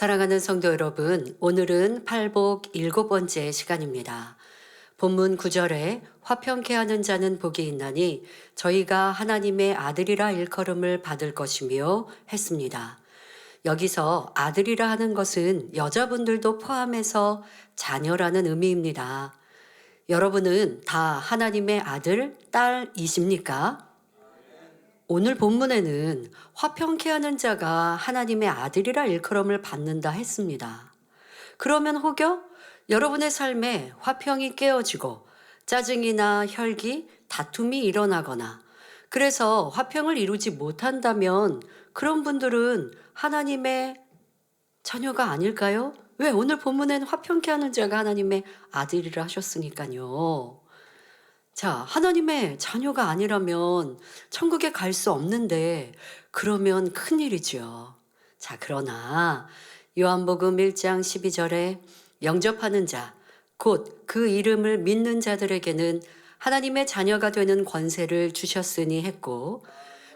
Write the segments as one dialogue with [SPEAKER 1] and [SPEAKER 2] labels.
[SPEAKER 1] 사랑하는 성도 여러분, 오늘은 팔복 7번째 시간입니다. 본문 9절에 화평케 하는 자는 복이 있나니 저희가 하나님의 아들이라 일컬음을 받을 것이며 했습니다. 여기서 아들이라 하는 것은 여자분들도 포함해서 자녀라는 의미입니다. 여러분은 다 하나님의 아들, 딸이십니까? 오늘 본문에는 화평케 하는 자가 하나님의 아들이라 일컬음을 받는다 했습니다. 그러면 혹여 여러분의 삶에 화평이 깨어지고 짜증이나 혈기, 다툼이 일어나거나 그래서 화평을 이루지 못한다면 그런 분들은 하나님의 자녀가 아닐까요? 왜 오늘 본문에는 화평케 하는 자가 하나님의 아들이라 하셨으니까요. 자, 하나님의 자녀가 아니라면 천국에 갈 수 없는데 그러면 큰일이지요. 자, 그러나 요한복음 1장 12절에 영접하는 자, 곧 그 이름을 믿는 자들에게는 하나님의 자녀가 되는 권세를 주셨으니 했고,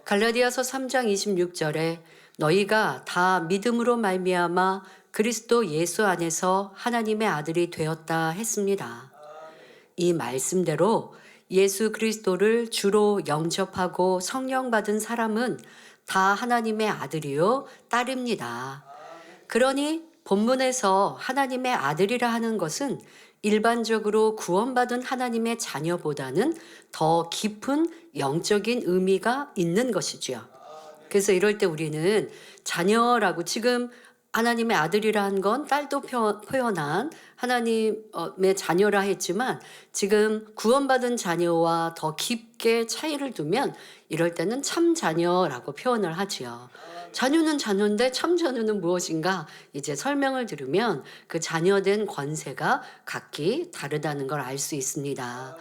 [SPEAKER 1] 갈라디아서 3장 26절에 너희가 다 믿음으로 말미암아 그리스도 예수 안에서 하나님의 아들이 되었다 했습니다. 이 말씀대로 예수 그리스도를 주로 영접하고 성령 받은 사람은 다 하나님의 아들이요 딸입니다. 그러니 본문에서 하나님의 아들이라 하는 것은 일반적으로 구원받은 하나님의 자녀보다는 더 깊은 영적인 의미가 있는 것이지요. 그래서 이럴 때 우리는 자녀라고 지금 하나님의 아들이라 한 건 딸도 표현한 하나님의 자녀라 했지만 지금 구원받은 자녀와 더 깊게 차이를 두면 이럴 때는 참 자녀라고 표현을 하지요. 자녀는 자녀인데 참 자녀는 무엇인가 이제 설명을 들으면 그 자녀된 권세가 각기 다르다는 걸 알 수 있습니다.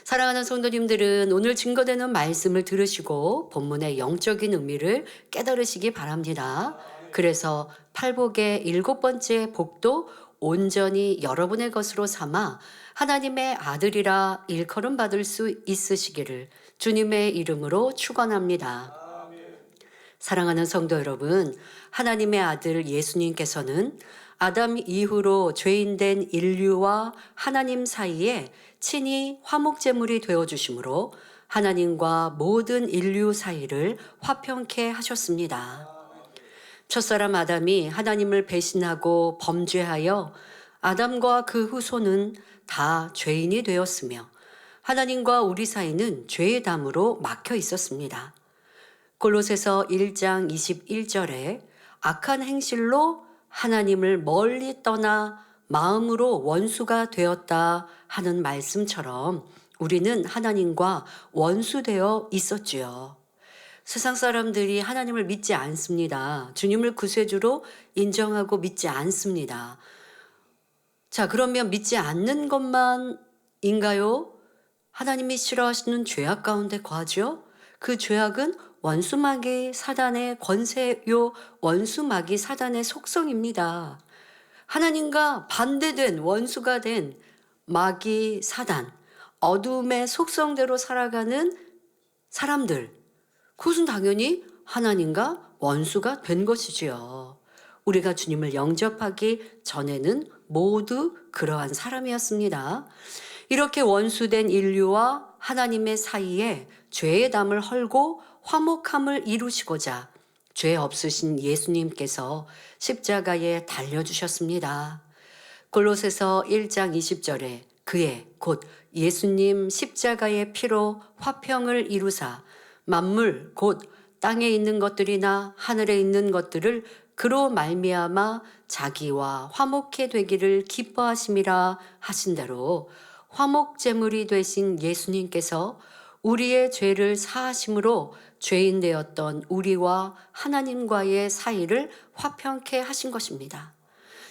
[SPEAKER 1] 사랑하는 성도님들은 오늘 증거되는 말씀을 들으시고 본문의 영적인 의미를 깨달으시기 바랍니다. 그래서 팔복의 7번째 복도 온전히 여러분의 것으로 삼아 하나님의 아들이라 일컬음 받을 수 있으시기를 주님의 이름으로 축원합니다. 사랑하는 성도 여러분, 하나님의 아들 예수님께서는 아담 이후로 죄인된 인류와 하나님 사이에 친히 화목제물이 되어주심으로 하나님과 모든 인류 사이를 화평케 하셨습니다. 첫사람 아담이 하나님을 배신하고 범죄하여 아담과 그 후손은 다 죄인이 되었으며 하나님과 우리 사이는 죄의 담으로 막혀 있었습니다. 골로새서 1장 21절에 악한 행실로 하나님을 멀리 떠나 마음으로 원수가 되었다 하는 말씀처럼 우리는 하나님과 원수되어 있었지요. 세상 사람들이 하나님을 믿지 않습니다. 주님을 구세주로 인정하고 믿지 않습니다. 자, 그러면 믿지 않는 것만인가요? 하나님이 싫어하시는 죄악 가운데 거하죠? 그 죄악은 원수마귀 사단의 권세요, 원수마귀 사단의 속성입니다. 하나님과 반대된 원수가 된 마귀 사단, 어둠의 속성대로 살아가는 사람들, 그것은 당연히 하나님과 원수가 된 것이지요. 우리가 주님을 영접하기 전에는 모두 그러한 사람이었습니다. 이렇게 원수된 인류와 하나님의 사이에 죄의 담을 헐고 화목함을 이루시고자 죄 없으신 예수님께서 십자가에 달려주셨습니다. 골로새서 1장 20절에 그의 곧 예수님 십자가의 피로 화평을 이루사 만물 곧 땅에 있는 것들이나 하늘에 있는 것들을 그로 말미암아 자기와 화목케 되기를 기뻐하심이라 하신 대로 화목제물이 되신 예수님께서 우리의 죄를 사하심으로 죄인 되었던 우리와 하나님과의 사이를 화평케 하신 것입니다.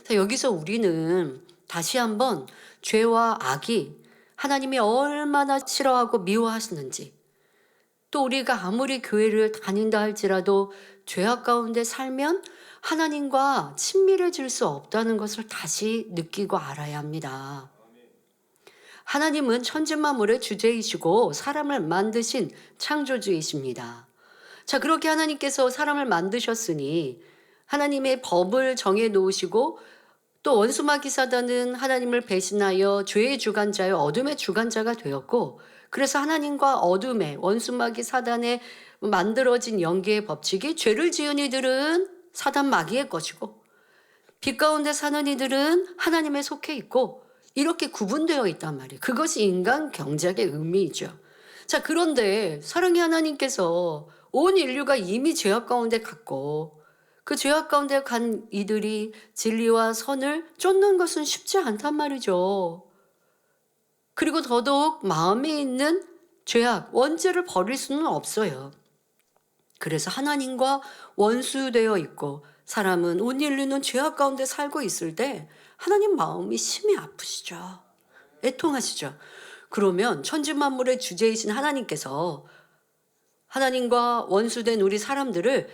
[SPEAKER 1] 자, 여기서 우리는 다시 한번 죄와 악이 하나님이 얼마나 싫어하고 미워하시는지, 또 우리가 아무리 교회를 다닌다 할지라도 죄악 가운데 살면 하나님과 친밀해질 수 없다는 것을 다시 느끼고 알아야 합니다. 하나님은 천지만물의 주제이시고 사람을 만드신 창조주이십니다. 자, 그렇게 하나님께서 사람을 만드셨으니 하나님의 법을 정해 놓으시고 또 원수마귀 사단은 하나님을 배신하여 죄의 주관자여 어둠의 주관자가 되었고, 그래서 하나님과 어둠의 원수마귀 사단에 만들어진 연계의 법칙이 죄를 지은 이들은 사단 마귀의 것이고 빛 가운데 사는 이들은 하나님에 속해 있고, 이렇게 구분되어 있단 말이에요. 그것이 인간 경작의 의미이죠. 자, 그런데 사랑의 하나님께서 온 인류가 이미 죄악 가운데 갔고 그 죄악 가운데 간 이들이 진리와 선을 쫓는 것은 쉽지 않단 말이죠. 그리고 더더욱 마음에 있는 죄악, 원죄를 버릴 수는 없어요. 그래서 하나님과 원수되어 있고 사람은, 온 인류는 죄악 가운데 살고 있을 때 하나님 마음이 심히 아프시죠. 애통하시죠. 그러면 천지 만물의 주제이신 하나님께서 하나님과 원수된 우리 사람들을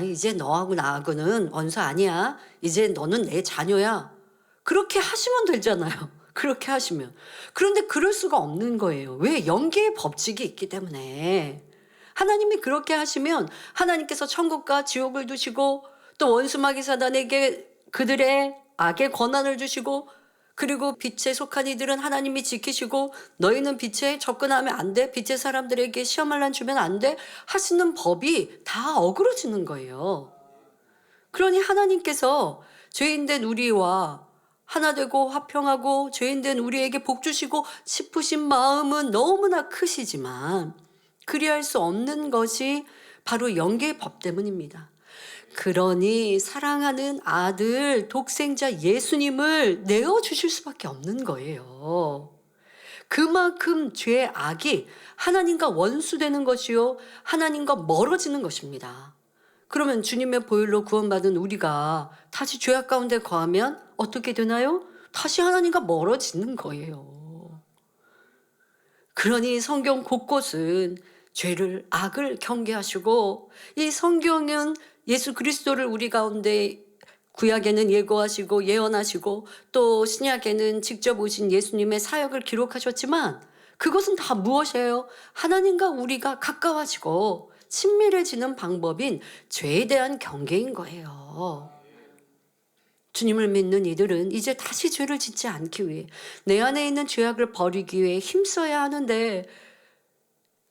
[SPEAKER 1] 이제 너하고 나하고는 원수 아니야. 이제 너는 내 자녀야. 그렇게 하시면 되잖아요. 그렇게 하시면. 그런데 그럴 수가 없는 거예요. 왜? 연계의 법칙이 있기 때문에. 하나님이 그렇게 하시면 하나님께서 천국과 지옥을 두시고 또 원수마귀 사단에게 그들의 악의 권한을 주시고, 그리고 빛에 속한 이들은 하나님이 지키시고 너희는 빛에 접근하면 안 돼, 빛의 사람들에게 시험할 난 주면 안 돼 하시는 법이 다 어그러지는 거예요. 그러니 하나님께서 죄인된 우리와 하나 되고 화평하고 죄인된 우리에게 복 주시고 싶으신 마음은 너무나 크시지만 그리할 수 없는 것이 바로 연계의 법 때문입니다. 그러니 사랑하는 아들 독생자 예수님을 내어주실 수밖에 없는 거예요. 그만큼 죄의 악이 하나님과 원수되는 것이요 하나님과 멀어지는 것입니다. 그러면 주님의 보혈로 구원받은 우리가 다시 죄악 가운데 거하면 어떻게 되나요? 다시 하나님과 멀어지는 거예요. 그러니 성경 곳곳은 죄를, 악을 경계하시고, 이 성경은 예수 그리스도를 우리 가운데 구약에는 예고하시고 예언하시고 또 신약에는 직접 오신 예수님의 사역을 기록하셨지만, 그것은 다 무엇이에요? 하나님과 우리가 가까워지고 친밀해지는 방법인 죄에 대한 경계인 거예요. 주님을 믿는 이들은 이제 다시 죄를 짓지 않기 위해, 내 안에 있는 죄악을 버리기 위해 힘써야 하는데,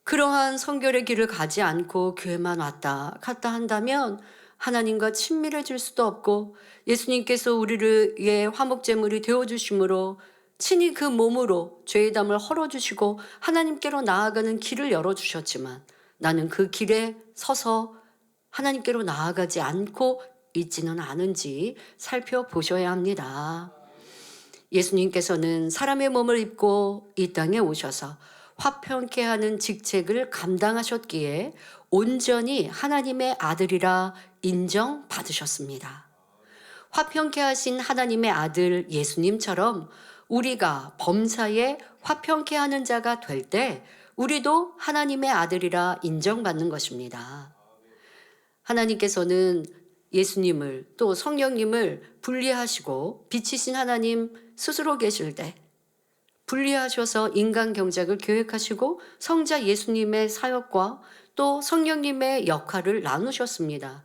[SPEAKER 1] 그러한 성결의 길을 가지 않고 교회만 왔다 갔다 한다면 하나님과 친밀해질 수도 없고, 예수님께서 우리를 위해 화목제물이 되어주심으로 친히 그 몸으로 죄의 담을 헐어주시고 하나님께로 나아가는 길을 열어주셨지만, 나는 그 길에 서서 하나님께로 나아가지 않고 있지는 않은지 살펴보셔야 합니다. 예수님께서는 사람의 몸을 입고 이 땅에 오셔서 화평케 하는 직책을 감당하셨기에 온전히 하나님의 아들이라 인정받으셨습니다. 화평케 하신 하나님의 아들 예수님처럼 우리가 범사에 화평케 하는 자가 될 때 우리도 하나님의 아들이라 인정받는 것입니다. 하나님께서는 예수님을 또 성령님을 분리하시고 빛이신 하나님 스스로 계실 때 분리하셔서 인간 경작을 계획하시고 성자 예수님의 사역과 또 성령님의 역할을 나누셨습니다.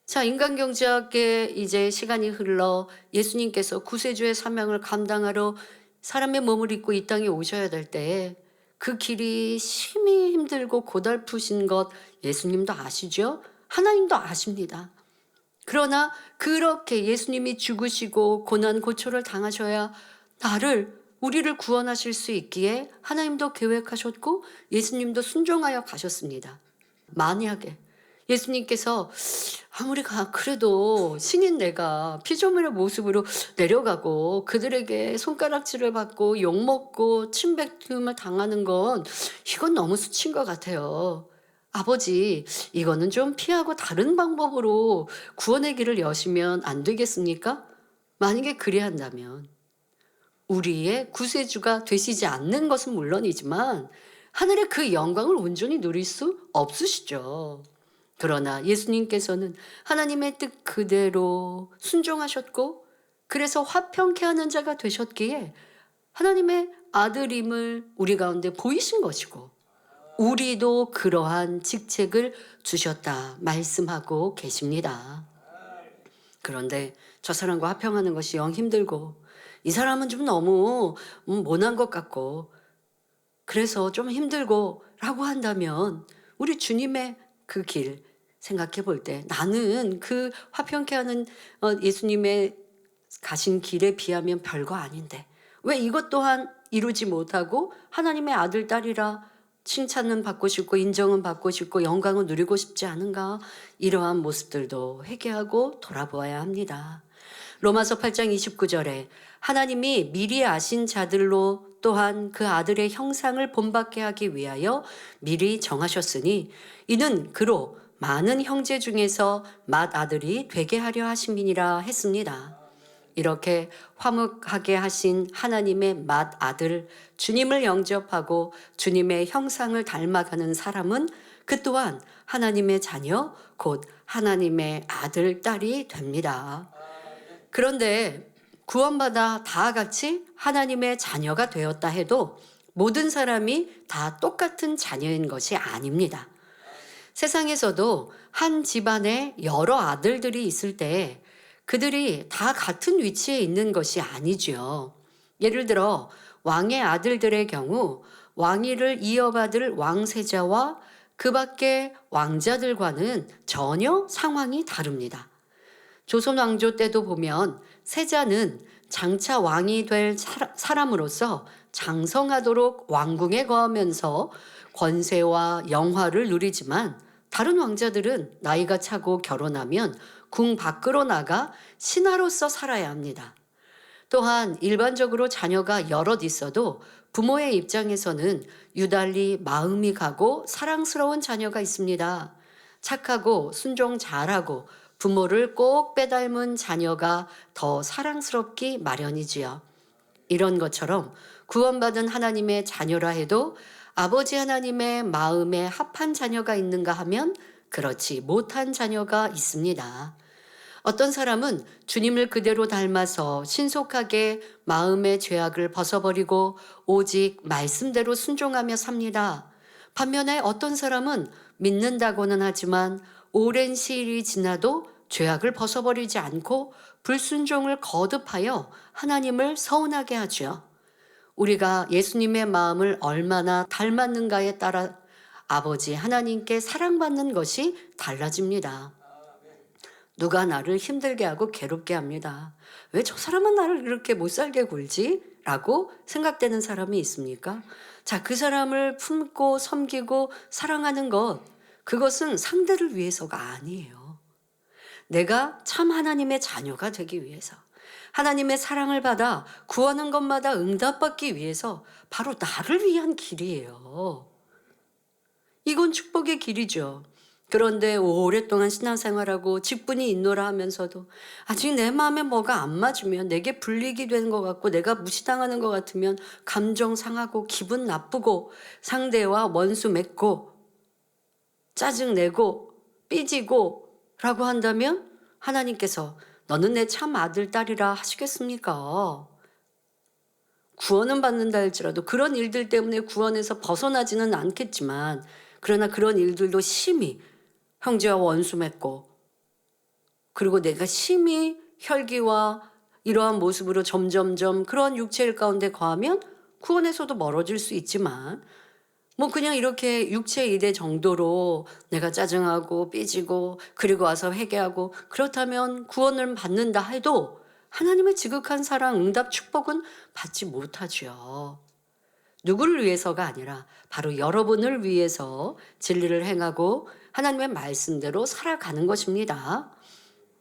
[SPEAKER 1] 자, 인간 경작에 이제 시간이 흘러 예수님께서 구세주의 사명을 감당하러 사람의 몸을 입고 이 땅에 오셔야 될 때 그 길이 심히 힘들고 고달프신 것 예수님도 아시죠? 하나님도 아십니다. 그러나 그렇게 예수님이 죽으시고 고난 고초를 당하셔야 우리를 구원하실 수 있기에 하나님도 계획하셨고 예수님도 순종하여 가셨습니다. 만약에 예수님께서 아무리 그래도 신인 내가 피조물의 모습으로 내려가고 그들에게 손가락질을 받고 욕먹고 침뱉음을 당하는 건 이건 너무 수치인 것 같아요. 아버지, 이거는 좀 피하고 다른 방법으로 구원의 길을 여시면 안 되겠습니까? 만약에 그래야 한다면 우리의 구세주가 되시지 않는 것은 물론이지만 하늘의 그 영광을 온전히 누릴 수 없으시죠. 그러나 예수님께서는 하나님의 뜻 그대로 순종하셨고 그래서 화평케 하는 자가 되셨기에 하나님의 아들임을 우리 가운데 보이신 것이고 우리도 그러한 직책을 주셨다 말씀하고 계십니다. 그런데 저 사람과 화평하는 것이 영 힘들고 이 사람은 좀 너무 모난 것 같고 그래서 좀 힘들고 라고 한다면 우리 주님의 그 길 생각해 볼 때 나는 그 화평케 하는 예수님의 가신 길에 비하면 별거 아닌데 왜 이것 또한 이루지 못하고 하나님의 아들, 딸이라 칭찬은 받고 싶고 인정은 받고 싶고 영광을 누리고 싶지 않은가? 이러한 모습들도 회개하고 돌아보아야 합니다. 로마서 8장 29절에 하나님이 미리 아신 자들로 또한 그 아들의 형상을 본받게 하기 위하여 미리 정하셨으니 이는 그로 많은 형제 중에서 맏아들이 되게 하려 하심이니라 했습니다. 이렇게 화목하게 하신 하나님의 맏아들 주님을 영접하고 주님의 형상을 닮아가는 사람은 그 또한 하나님의 자녀 곧 하나님의 아들, 딸이 됩니다. 그런데 구원받아 다 같이 하나님의 자녀가 되었다 해도 모든 사람이 다 똑같은 자녀인 것이 아닙니다. 세상에서도 한 집안에 여러 아들들이 있을 때 그들이 다 같은 위치에 있는 것이 아니죠. 예를 들어 왕의 아들들의 경우 왕위를 이어받을 왕세자와 그 밖의 왕자들과는 전혀 상황이 다릅니다. 조선 왕조 때도 보면 세자는 장차 왕이 될 사람으로서 장성하도록 왕궁에 거하면서 권세와 영화를 누리지만 다른 왕자들은 나이가 차고 결혼하면 궁 밖으로 나가 신하로서 살아야 합니다. 또한 일반적으로 자녀가 여럿 있어도 부모의 입장에서는 유달리 마음이 가고 사랑스러운 자녀가 있습니다. 착하고 순종 잘하고 부모를 꼭 빼닮은 자녀가 더 사랑스럽기 마련이지요. 이런 것처럼 구원받은 하나님의 자녀라 해도 아버지 하나님의 마음에 합한 자녀가 있는가 하면 그렇지 못한 자녀가 있습니다. 어떤 사람은 주님을 그대로 닮아서 신속하게 마음의 죄악을 벗어버리고 오직 말씀대로 순종하며 삽니다. 반면에 어떤 사람은 믿는다고는 하지만 오랜 시일이 지나도 죄악을 벗어버리지 않고 불순종을 거듭하여 하나님을 서운하게 하죠. 우리가 예수님의 마음을 얼마나 닮았는가에 따라 아버지 하나님께 사랑받는 것이 달라집니다. 누가 나를 힘들게 하고 괴롭게 합니다. 왜 저 사람은 나를 이렇게 못 살게 굴지? 라고 생각되는 사람이 있습니까? 자, 그 사람을 품고 섬기고 사랑하는 것, 그것은 상대를 위해서가 아니에요. 내가 참 하나님의 자녀가 되기 위해서, 하나님의 사랑을 받아 구하는 것마다 응답받기 위해서 바로 나를 위한 길이에요. 이건 축복의 길이죠. 그런데 오랫동안 신앙생활하고 직분이 있노라 하면서도 아직 내 마음에 뭐가 안 맞으면 내게 불리기 되는 것 같고 내가 무시당하는 것 같으면 감정 상하고 기분 나쁘고 상대와 원수 맺고 짜증내고 삐지고 라고 한다면 하나님께서 너는 내 참 아들 딸이라 하시겠습니까? 구원은 받는다 할지라도 그런 일들 때문에 구원에서 벗어나지는 않겠지만 그러나 그런 일들도 심히 형제와 원수 맺고 그리고 내가 심히 혈기와 이러한 모습으로 점점점 그런 육체일 가운데 거하면 구원에서도 멀어질 수 있지만 뭐 그냥 이렇게 육체 일의 정도로 내가 짜증하고 삐지고 그리고 와서 회개하고 그렇다면 구원을 받는다 해도 하나님의 지극한 사랑, 응답, 축복은 받지 못하죠. 누구를 위해서가 아니라 바로 여러분을 위해서 진리를 행하고 하나님의 말씀대로 살아가는 것입니다.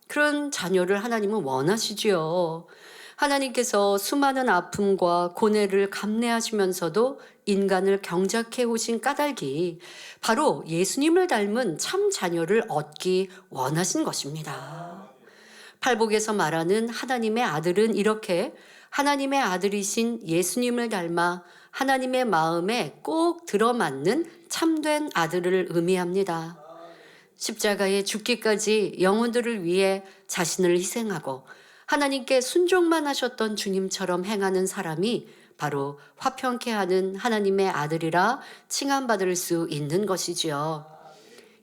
[SPEAKER 1] 그런 자녀를 하나님은 원하시지요. 하나님께서 수많은 아픔과 고뇌를 감내하시면서도 인간을 경작해 오신 까닭이 바로 예수님을 닮은 참 자녀를 얻기 원하신 것입니다. 팔복에서 말하는 하나님의 아들은 이렇게 하나님의 아들이신 예수님을 닮아 하나님의 마음에 꼭 들어맞는 참된 아들을 의미합니다. 십자가에 죽기까지 영혼들을 위해 자신을 희생하고 하나님께 순종만 하셨던 주님처럼 행하는 사람이 바로 화평케 하는 하나님의 아들이라 칭함받을 수 있는 것이지요.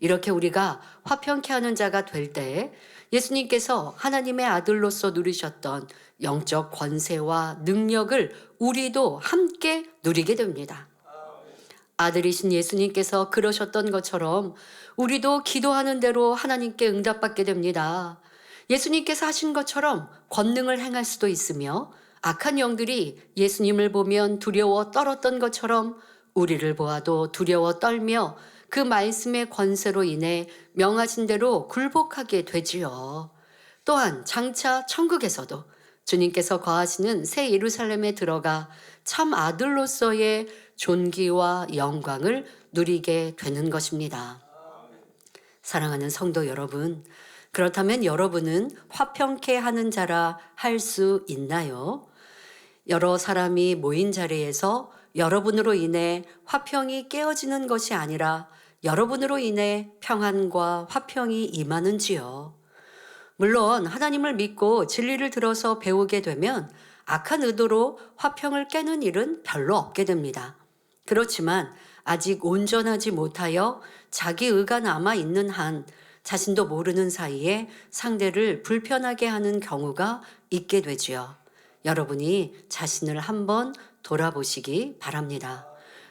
[SPEAKER 1] 이렇게 우리가 화평케 하는 자가 될 때 예수님께서 하나님의 아들로서 누리셨던 영적 권세와 능력을 우리도 함께 누리게 됩니다. 아들이신 예수님께서 그러셨던 것처럼 우리도 기도하는 대로 하나님께 응답받게 됩니다. 예수님께서 하신 것처럼 권능을 행할 수도 있으며 악한 영들이 예수님을 보면 두려워 떨었던 것처럼 우리를 보아도 두려워 떨며 그 말씀의 권세로 인해 명하신 대로 굴복하게 되지요. 또한 장차 천국에서도 주님께서 거하시는 새 예루살렘에 들어가 참 아들로서의 존귀와 영광을 누리게 되는 것입니다. 사랑하는 성도 여러분, 그렇다면 여러분은 화평케 하는 자라 할 수 있나요? 여러 사람이 모인 자리에서 여러분으로 인해 화평이 깨어지는 것이 아니라 여러분으로 인해 평안과 화평이 임하는지요. 물론 하나님을 믿고 진리를 들어서 배우게 되면 악한 의도로 화평을 깨는 일은 별로 없게 됩니다. 그렇지만 아직 온전하지 못하여 자기 의가 남아 있는 한 자신도 모르는 사이에 상대를 불편하게 하는 경우가 있게 되지요. 여러분이 자신을 한번 돌아보시기 바랍니다.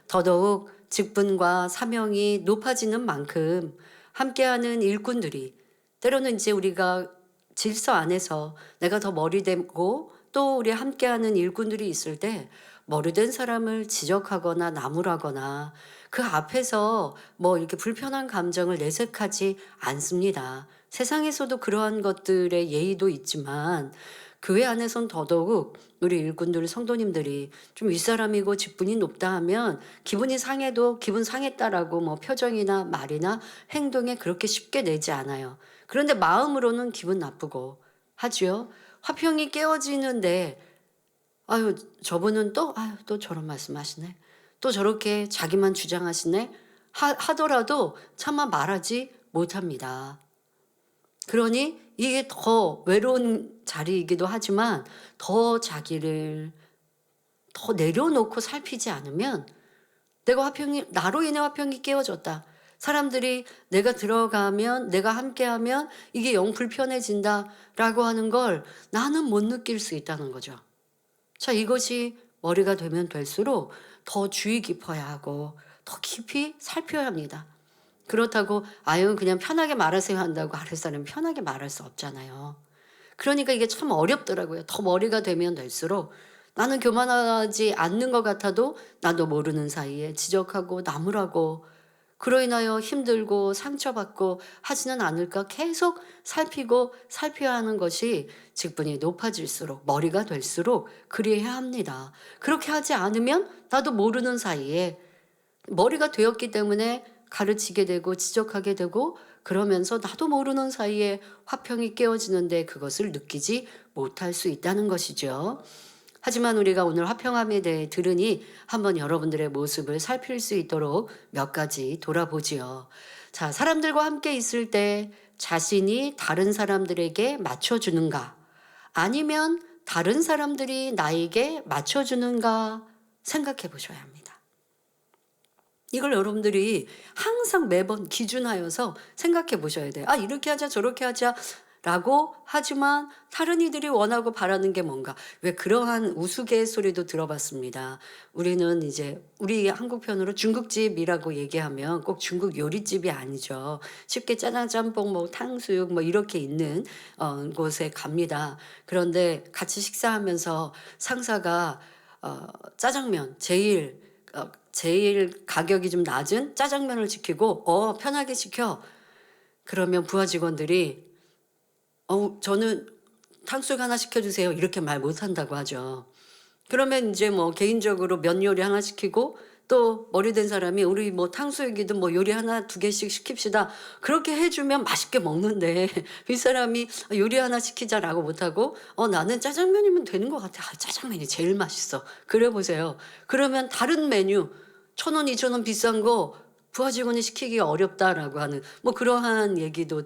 [SPEAKER 1] 더더욱 직분과 사명이 높아지는 만큼 함께하는 일꾼들이 때로는 이제 우리가 질서 안에서 내가 더 머리되고 또 우리 함께하는 일꾼들이 있을 때 머리된 사람을 지적하거나 나무라거나 그 앞에서 뭐 이렇게 불편한 감정을 내색하지 않습니다. 세상에서도 그러한 것들의 예의도 있지만 교회 안에선 더더욱 우리 일꾼들 성도님들이 좀 윗사람이고 직분이 높다 하면 기분이 상해도 기분 상했다라고 뭐 표정이나 말이나 행동에 그렇게 쉽게 내지 않아요. 그런데 마음으로는 기분 나쁘고 하지요. 화평이 깨어지는데 아유 저분은 또 저런 말씀하시네. 또 저렇게 자기만 주장하시네. 하더라도 차마 말하지 못합니다. 그러니 이게 더 외로운 자리이기도 하지만 더 자기를 더 내려놓고 살피지 않으면 나로 인해 화평이 깨어졌다. 사람들이 내가 들어가면 내가 함께하면 이게 영 불편해진다라고 하는 걸 나는 못 느낄 수 있다는 거죠. 자, 이것이 머리가 되면 될수록 더 주의 깊어야 하고 더 깊이 살펴야 합니다. 그렇다고 아유 그냥 편하게 말하세요 한다고 아랫사람이 편하게 말할 수 없잖아요. 그러니까 이게 참 어렵더라고요. 더 머리가 되면 될수록 나는 교만하지 않는 것 같아도 나도 모르는 사이에 지적하고 나무라고 그로 인하여 힘들고 상처받고 하지는 않을까 계속 살피고 살펴야 하는 것이 직분이 높아질수록 머리가 될수록 그리해야 합니다. 그렇게 하지 않으면 나도 모르는 사이에 머리가 되었기 때문에 가르치게 되고 지적하게 되고 그러면서 나도 모르는 사이에 화평이 깨어지는데 그것을 느끼지 못할 수 있다는 것이죠. 하지만 우리가 오늘 화평함에 대해 들으니 한번 여러분들의 모습을 살필 수 있도록 몇 가지 돌아보지요. 자, 사람들과 함께 있을 때 자신이 다른 사람들에게 맞춰주는가? 아니면 다른 사람들이 나에게 맞춰주는가 생각해 보셔야 합니다. 이걸 여러분들이 항상 매번 기준하여서 생각해 보셔야 돼요. 아, 이렇게 하자, 저렇게 하자. 라고 하지만 다른 이들이 원하고 바라는 게 뭔가 왜 그러한 우스갯소리도 들어봤습니다. 우리는 이제 우리 한국 편으로 중국집이라고 얘기하면 꼭 중국 요리집이 아니죠. 쉽게 짜장 짬뽕 뭐 탕수육 뭐 이렇게 있는 곳에 갑니다. 그런데 같이 식사하면서 상사가 짜장면 제일 가격이 좀 낮은 짜장면을 시키고 편하게 시켜. 그러면 부하 직원들이 저는 탕수육 하나 시켜주세요. 이렇게 말 못한다고 하죠. 그러면 이제 뭐 개인적으로 면 요리 하나 시키고 또 머리된 사람이 우리 뭐 탕수육이든 뭐 요리 하나 2개씩 시킵시다. 그렇게 해주면 맛있게 먹는데 윗사람이 요리 하나 시키자라고 못하고 나는 짜장면이면 되는 것 같아. 짜장면이 제일 맛있어. 그래 보세요. 그러면 다른 메뉴 1,000원, 2,000원 비싼 거 부하 직원이 시키기 어렵다라고 하는 뭐 그러한 얘기도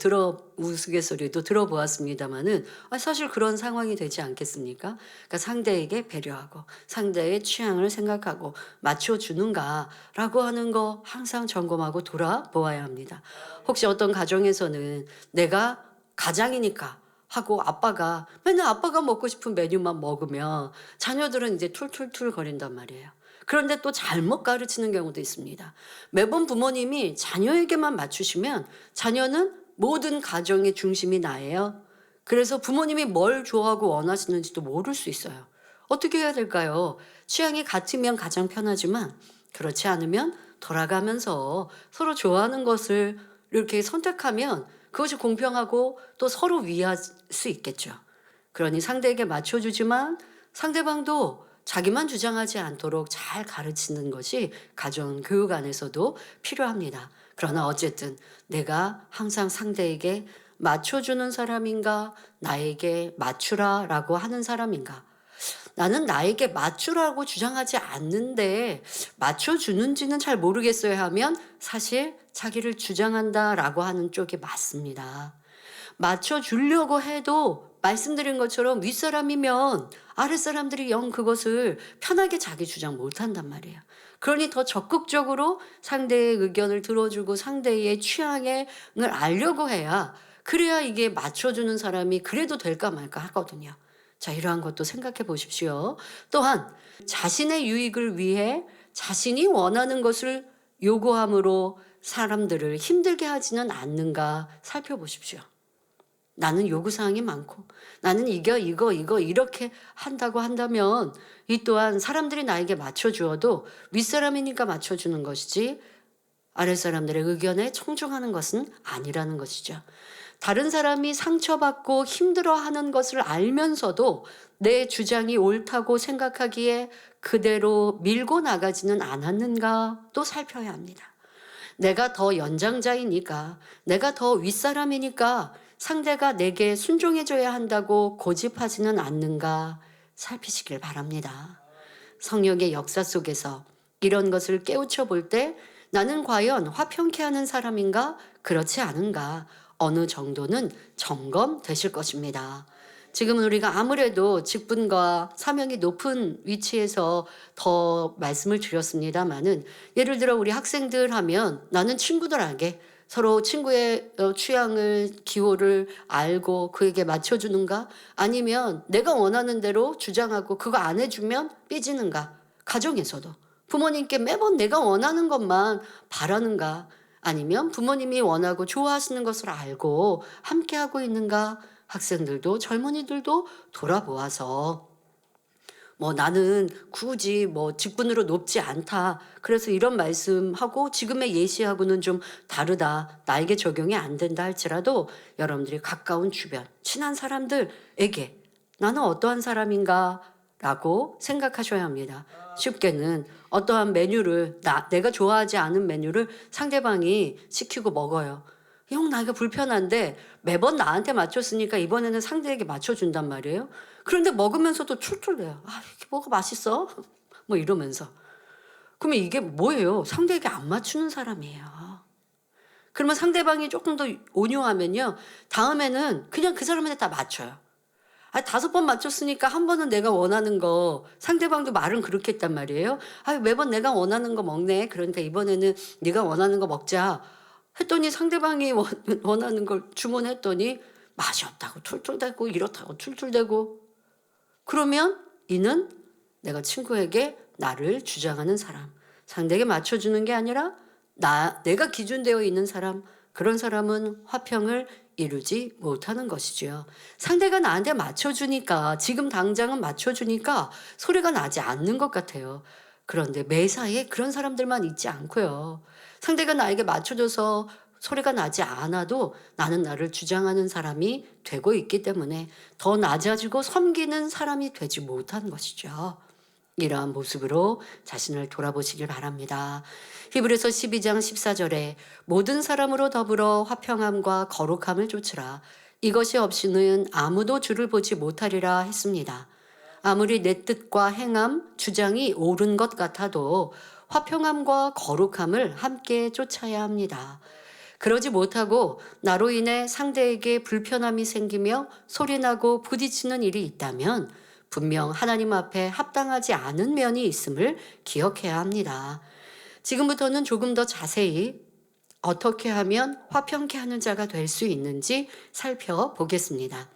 [SPEAKER 1] 우스갯소리도 들어보았습니다마는 사실 그런 상황이 되지 않겠습니까? 그러니까 상대에게 배려하고 상대의 취향을 생각하고 맞춰주는가라고 하는 거 항상 점검하고 돌아보아야 합니다. 혹시 어떤 가정에서는 내가 가장이니까 하고 아빠가 맨날 아빠가 먹고 싶은 메뉴만 먹으면 자녀들은 이제 툴툴툴 거린단 말이에요. 그런데 또 잘못 가르치는 경우도 있습니다. 매번 부모님이 자녀에게만 맞추시면 자녀는 모든 가정의 중심이 나예요. 그래서 부모님이 뭘 좋아하고 원하시는지도 모를 수 있어요. 어떻게 해야 될까요? 취향이 같으면 가장 편하지만 그렇지 않으면 돌아가면서 서로 좋아하는 것을 이렇게 선택하면 그것이 공평하고 또 서로 위할 수 있겠죠. 그러니 상대에게 맞춰주지만 상대방도 자기만 주장하지 않도록 잘 가르치는 것이 가정 교육 안에서도 필요합니다. 그러나 어쨌든 내가 항상 상대에게 맞춰주는 사람인가, 나에게 맞추라라고 하는 사람인가. 나는 나에게 맞추라고 주장하지 않는데 맞춰주는지는 잘 모르겠어요 하면 사실 자기를 주장한다라고 하는 쪽이 맞습니다. 맞춰주려고 해도 말씀드린 것처럼 윗사람이면 아랫사람들이 영 그것을 편하게 자기 주장 못한단 말이에요. 그러니 더 적극적으로 상대의 의견을 들어주고 상대의 취향을 알려고 해야 그래야 이게 맞춰주는 사람이 그래도 될까 말까 하거든요. 자, 이러한 것도 생각해 보십시오. 또한 자신의 유익을 위해 자신이 원하는 것을 요구함으로 사람들을 힘들게 하지는 않는가 살펴보십시오. 나는 요구사항이 많고 나는 이거 이렇게 한다고 한다면 이 또한 사람들이 나에게 맞춰주어도 윗사람이니까 맞춰주는 것이지 아랫사람들의 의견에 청중하는 것은 아니라는 것이죠. 다른 사람이 상처받고 힘들어하는 것을 알면서도 내 주장이 옳다고 생각하기에 그대로 밀고 나가지는 않았는가 또 살펴야 합니다. 내가 더 연장자이니까, 내가 더 윗사람이니까 상대가 내게 순종해줘야 한다고 고집하지는 않는가 살피시길 바랍니다. 성령의 역사 속에서 이런 것을 깨우쳐 볼 때 나는 과연 화평케 하는 사람인가 그렇지 않은가 어느 정도는 점검되실 것입니다. 지금은 우리가 아무래도 직분과 사명이 높은 위치에서 더 말씀을 드렸습니다마는 예를 들어 우리 학생들 하면 나는 친구들에게 서로 친구의 취향을 기호를 알고 그에게 맞춰주는가 아니면 내가 원하는 대로 주장하고 그거 안 해주면 삐지는가 가정에서도 부모님께 매번 내가 원하는 것만 바라는가 아니면 부모님이 원하고 좋아하시는 것을 알고 함께하고 있는가 학생들도 젊은이들도 돌아보아서 나는 굳이 직분으로 높지 않다. 그래서 이런 말씀하고 지금의 예시하고는 좀 다르다. 나에게 적용이 안 된다 할지라도 여러분들이 가까운 주변, 친한 사람들에게 나는 어떠한 사람인가 라고 생각하셔야 합니다. 쉽게는 어떠한 메뉴를 내가 좋아하지 않은 메뉴를 상대방이 시키고 먹어요. 형 나이가 불편한데 매번 나한테 맞췄으니까 이번에는 상대에게 맞춰준단 말이에요. 그런데 먹으면서도 툴툴대요. 이게 뭐가 맛있어? 뭐 이러면서. 그러면 이게 뭐예요? 상대에게 안 맞추는 사람이에요. 그러면 상대방이 조금 더 온유하면요. 다음에는 그냥 그 사람한테 다 맞춰요. 5번 맞췄으니까 한 번은 내가 원하는 거 상대방도 말은 그렇게 했단 말이에요. 매번 내가 원하는 거 먹네. 그러니까 이번에는 네가 원하는 거 먹자. 했더니 상대방이 원하는 걸 주문했더니 맛이 없다고 툴툴대고 이렇다고 툴툴대고 그러면 이는 내가 친구에게 나를 주장하는 사람 상대에게 맞춰주는 게 아니라 내가 기준되어 있는 사람 그런 사람은 화평을 이루지 못하는 것이죠. 상대가 나한테 맞춰주니까 지금 당장은 맞춰주니까 소리가 나지 않는 것 같아요. 그런데 매사에 그런 사람들만 있지 않고요. 상대가 나에게 맞춰줘서 소리가 나지 않아도 나는 나를 주장하는 사람이 되고 있기 때문에 더 낮아지고 섬기는 사람이 되지 못한 것이죠. 이러한 모습으로 자신을 돌아보시길 바랍니다. 히브리서 12장 14절에 모든 사람으로 더불어 화평함과 거룩함을 좇으라. 이것이 없이는 아무도 주를 보지 못하리라 했습니다. 아무리 내 뜻과 행함, 주장이 옳은 것 같아도 화평함과 거룩함을 함께 쫓아야 합니다. 그러지 못하고 나로 인해 상대에게 불편함이 생기며 소리나고 부딪히는 일이 있다면 분명 하나님 앞에 합당하지 않은 면이 있음을 기억해야 합니다. 지금부터는 조금 더 자세히 어떻게 하면 화평케 하는 자가 될 수 있는지 살펴보겠습니다.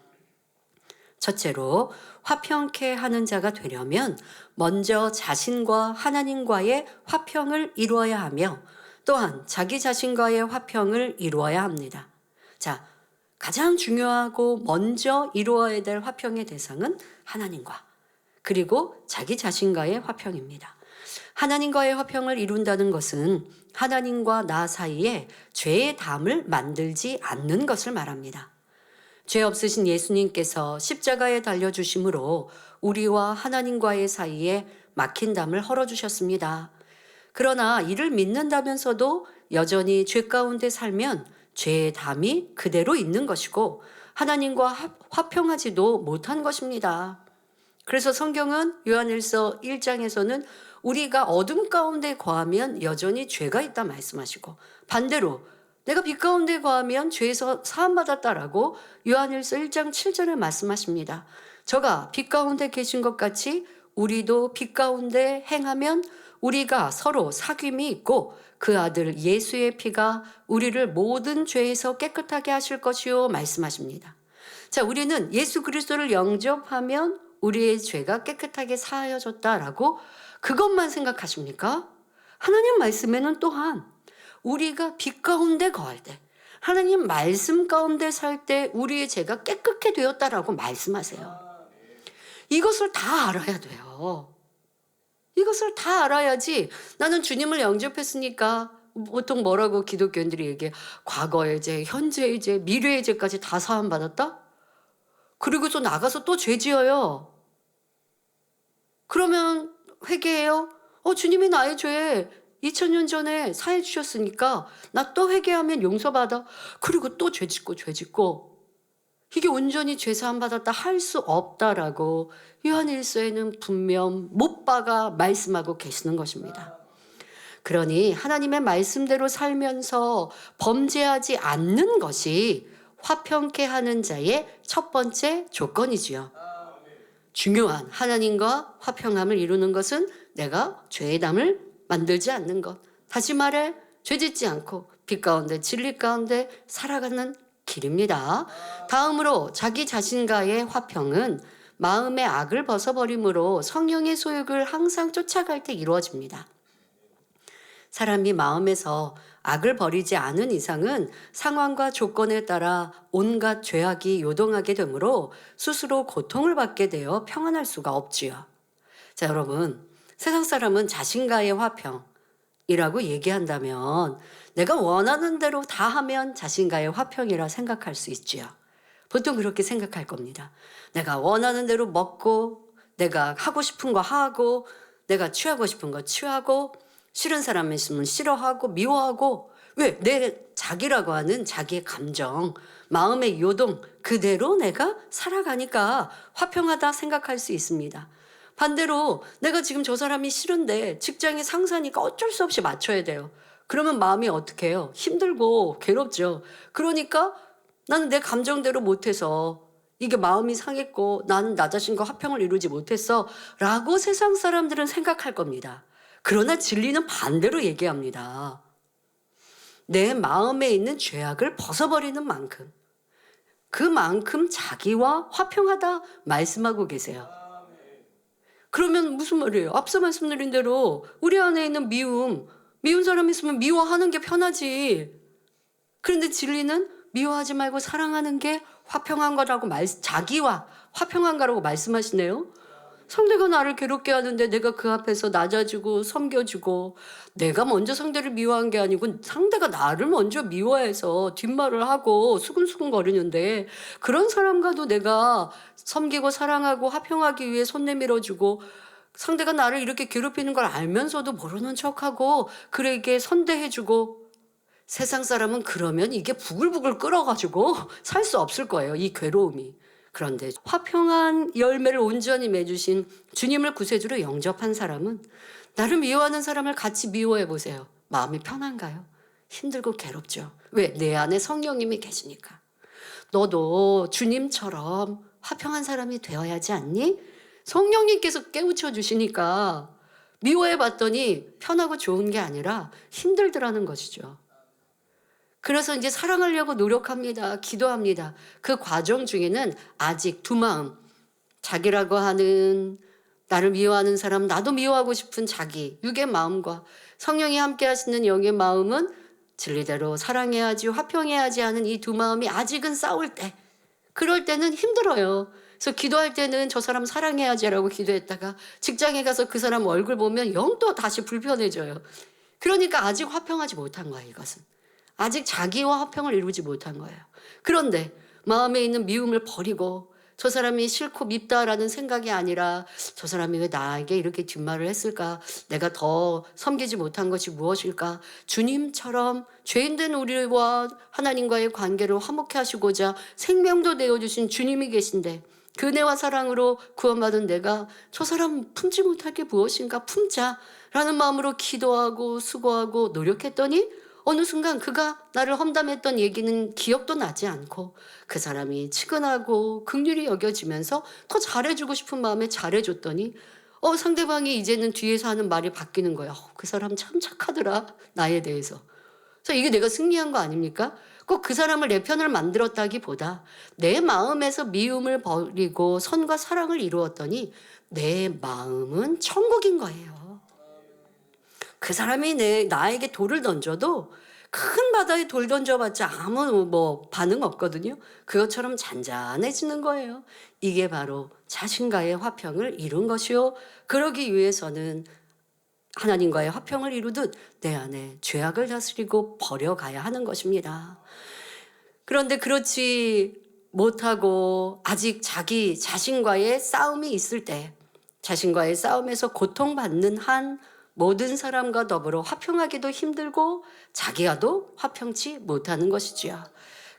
[SPEAKER 1] 첫째로 화평케 하는 자가 되려면 먼저 자신과 하나님과의 화평을 이루어야 하며 또한 자기 자신과의 화평을 이루어야 합니다. 자, 가장 중요하고 먼저 이루어야 될 화평의 대상은 하나님과 그리고 자기 자신과의 화평입니다. 하나님과의 화평을 이룬다는 것은 하나님과 나 사이에 죄의 담을 만들지 않는 것을 말합니다. 죄 없으신 예수님께서 십자가에 달려주심으로 우리와 하나님과의 사이에 막힌 담을 헐어주셨습니다. 그러나 이를 믿는다면서도 여전히 죄 가운데 살면 죄의 담이 그대로 있는 것이고 하나님과 화평하지도 못한 것입니다. 그래서 성경은 요한일서 1장에서는 우리가 어둠 가운데 거하면 여전히 죄가 있다 말씀하시고 반대로 내가 빛 가운데 거하면 죄에서 사함받았다라고 요한일서 1장 7절에 말씀하십니다. 저가 빛 가운데 계신 것 같이 우리도 빛 가운데 행하면 우리가 서로 사귐이 있고 그 아들 예수의 피가 우리를 모든 죄에서 깨끗하게 하실 것이요 말씀하십니다. 자, 우리는 예수 그리스도를 영접하면 우리의 죄가 깨끗하게 사하여졌다라고 그것만 생각하십니까? 하나님 말씀에는 또한 우리가 빛 가운데 거할 때 하나님 말씀 가운데 살 때 우리의 죄가 깨끗게 되었다라고 말씀하세요. 이것을 다 알아야 돼요. 이것을 다 알아야지 나는 주님을 영접했으니까 보통 뭐라고 기독교인들이 얘기해. 과거의 죄, 현재의 죄, 미래의 죄까지 다 사함받았다? 그리고서 나가서 또 죄 지어요. 그러면 회개해요? 주님이 나의 죄 2000년 전에 사해 주셨으니까 나 또 회개하면 용서받아. 그리고 또 죄 짓고. 이게 온전히 죄 사함 받았다 할 수 없다라고 요한일서에는 분명 못 박아 말씀하고 계시는 것입니다. 그러니 하나님의 말씀대로 살면서 범죄하지 않는 것이 화평케 하는 자의 첫 번째 조건이지요. 중요한 하나님과 화평함을 이루는 것은 내가 죄의 담을 만들지 않는 것. 다시 말해 죄 짓지 않고 빛 가운데 진리 가운데 살아가는 길입니다. 다음으로 자기 자신과의 화평은 마음의 악을 벗어버림으로 성령의 소욕을 항상 쫓아갈 때 이루어집니다. 사람이 마음에서 악을 버리지 않은 이상은 상황과 조건에 따라 온갖 죄악이 요동하게 되므로 스스로 고통을 받게 되어 평안할 수가 없지요. 자, 여러분, 세상 사람은 자신과의 화평이라고 얘기한다면 내가 원하는 대로 다 하면 자신과의 화평이라 생각할 수 있지요. 보통 그렇게 생각할 겁니다. 내가 원하는 대로 먹고 내가 하고 싶은 거 하고 내가 취하고 싶은 거 취하고 싫은 사람 있으면 싫어하고 미워하고 왜? 내 자기라고 하는 자기의 감정, 마음의 요동 그대로 내가 살아가니까 화평하다 생각할 수 있습니다. 반대로 내가 지금 저 사람이 싫은데 직장의 상사니까 어쩔 수 없이 맞춰야 돼요. 그러면 마음이 어떻게 해요? 힘들고 괴롭죠. 그러니까 나는 내 감정대로 못해서 이게 마음이 상했고 나는 나 자신과 화평을 이루지 못했어 라고 세상 사람들은 생각할 겁니다. 그러나 진리는 반대로 얘기합니다. 내 마음에 있는 죄악을 벗어버리는 만큼 그만큼 자기와 화평하다 말씀하고 계세요. 그러면 무슨 말이에요? 앞서 말씀드린 대로 우리 안에 있는 미운 사람 있으면 미워하는 게 편하지. 그런데 진리는 미워하지 말고 사랑하는 게 화평한 거라고 자기와 화평한 거라고 말씀하시네요. 상대가 나를 괴롭게 하는데 내가 그 앞에서 낮아지고 섬겨주고 내가 먼저 상대를 미워한 게 아니고 상대가 나를 먼저 미워해서 뒷말을 하고 수근수근거리는데 그런 사람과도 내가 섬기고 사랑하고 화평하기 위해 손 내밀어주고 상대가 나를 이렇게 괴롭히는 걸 알면서도 모르는 척하고 그에게 선대해주고 세상 사람은 그러면 이게 부글부글 끓어가지고 살 수 없을 거예요. 이 괴로움이. 그런데 화평한 열매를 온전히 맺으신 주님을 구세주로 영접한 사람은 나를 미워하는 사람을 같이 미워해 보세요. 마음이 편한가요? 힘들고 괴롭죠. 왜? 내 안에 성령님이 계시니까. 너도 주님처럼 화평한 사람이 되어야지 않니? 성령님께서 깨우쳐 주시니까 미워해 봤더니 편하고 좋은 게 아니라 힘들더라는 것이죠. 그래서 이제 사랑하려고 노력합니다. 기도합니다. 그 과정 중에는 아직 두 마음, 자기라고 하는 나를 미워하는 사람, 나도 미워하고 싶은 자기, 육의 마음과 성령이 함께 하시는 영의 마음은 진리대로 사랑해야지, 화평해야지 하는 이 두 마음이 아직은 싸울 때, 그럴 때는 힘들어요. 그래서 기도할 때는 저 사람 사랑해야지라고 기도했다가 직장에 가서 그 사람 얼굴 보면 영 또 다시 불편해져요. 그러니까 아직 화평하지 못한 거예요, 이것은. 아직 자기와 화평을 이루지 못한 거예요. 그런데 마음에 있는 미움을 버리고 저 사람이 싫고 밉다라는 생각이 아니라 저 사람이 왜 나에게 이렇게 뒷말을 했을까? 내가 더 섬기지 못한 것이 무엇일까? 주님처럼 죄인된 우리와 하나님과의 관계를 화목케 하시고자 생명도 내어주신 주님이 계신데 그 은혜와 사랑으로 구원받은 내가 저 사람 품지 못할 게 무엇인가 품자라는 마음으로 기도하고 수고하고 노력했더니 어느 순간 그가 나를 험담했던 얘기는 기억도 나지 않고 그 사람이 측은하고 긍휼히 여겨지면서 더 잘해주고 싶은 마음에 잘해줬더니 상대방이 이제는 뒤에서 하는 말이 바뀌는 거야. 그 사람 참 착하더라, 나에 대해서. 그래서 이게 내가 승리한 거 아닙니까? 꼭 그 사람을 내 편을 만들었다기보다 내 마음에서 미움을 버리고 선과 사랑을 이루었더니 내 마음은 천국인 거예요. 그 사람이 나에게 돌을 던져도 큰 바다에 돌 던져봤자 아무 반응 없거든요. 그것처럼 잔잔해지는 거예요. 이게 바로 자신과의 화평을 이룬 것이요. 그러기 위해서는 하나님과의 화평을 이루듯 내 안에 죄악을 다스리고 버려가야 하는 것입니다. 그런데 그렇지 못하고 아직 자기 자신과의 싸움이 있을 때 자신과의 싸움에서 고통받는 한 모든 사람과 더불어 화평하기도 힘들고 자기와도 화평치 못하는 것이지요.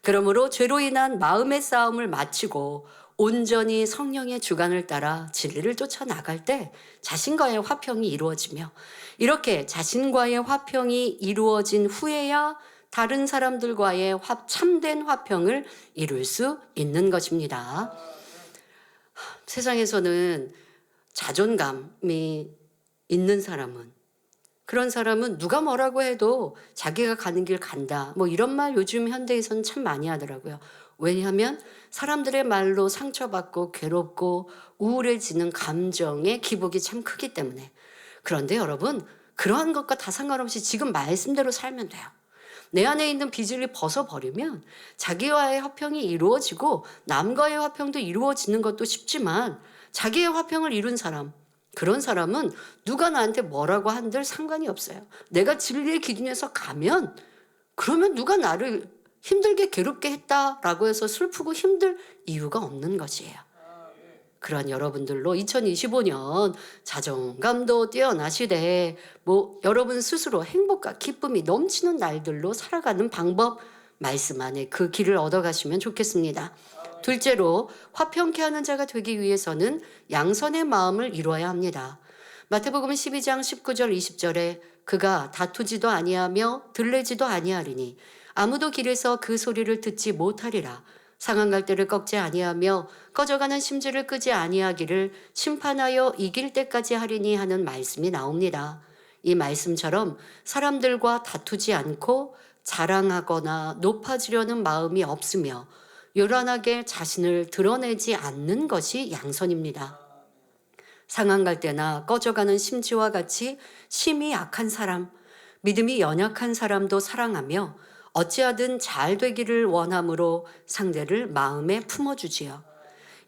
[SPEAKER 1] 그러므로 죄로 인한 마음의 싸움을 마치고 온전히 성령의 주관을 따라 진리를 쫓아 나갈 때 자신과의 화평이 이루어지며 이렇게 자신과의 화평이 이루어진 후에야 다른 사람들과의 참된 화평을 이룰 수 있는 것입니다. 세상에서는 자존감이 있는 사람은 그런 사람은 누가 뭐라고 해도 자기가 가는 길 간다. 이런 말 요즘 현대에서는 참 많이 하더라고요. 왜냐하면 사람들의 말로 상처받고 괴롭고 우울해지는 감정의 기복이 참 크기 때문에. 그런데 여러분, 그러한 것과 다 상관없이 지금 말씀대로 살면 돼요. 내 안에 있는 빚을 벗어버리면 자기와의 화평이 이루어지고 남과의 화평도 이루어지는 것도 쉽지만 자기의 화평을 이룬 사람, 그런 사람은 누가 나한테 뭐라고 한들 상관이 없어요. 내가 진리의 기준에서 가면 그러면 누가 나를 힘들게 괴롭게 했다라고 해서 슬프고 힘들 이유가 없는 것이에요. 그런 여러분들로 2025년 자존감도 뛰어나시되 여러분 스스로 행복과 기쁨이 넘치는 날들로 살아가는 방법 말씀 안에 그 길을 얻어가시면 좋겠습니다. 둘째로 화평케 하는 자가 되기 위해서는 양선의 마음을 이루어야 합니다. 마태복음 12장 19절 20절에 그가 다투지도 아니하며 들레지도 아니하리니 아무도 길에서 그 소리를 듣지 못하리라. 상한 갈대를 꺾지 아니하며 꺼져가는 심지를 끄지 아니하기를 심판하여 이길 때까지 하리니 하는 말씀이 나옵니다. 이 말씀처럼 사람들과 다투지 않고 자랑하거나 높아지려는 마음이 없으며 요란하게 자신을 드러내지 않는 것이 양선입니다. 상한 갈대나 꺼져가는 심지와 같이 심이 약한 사람, 믿음이 연약한 사람도 사랑하며 어찌하든 잘 되기를 원함으로 상대를 마음에 품어주지요.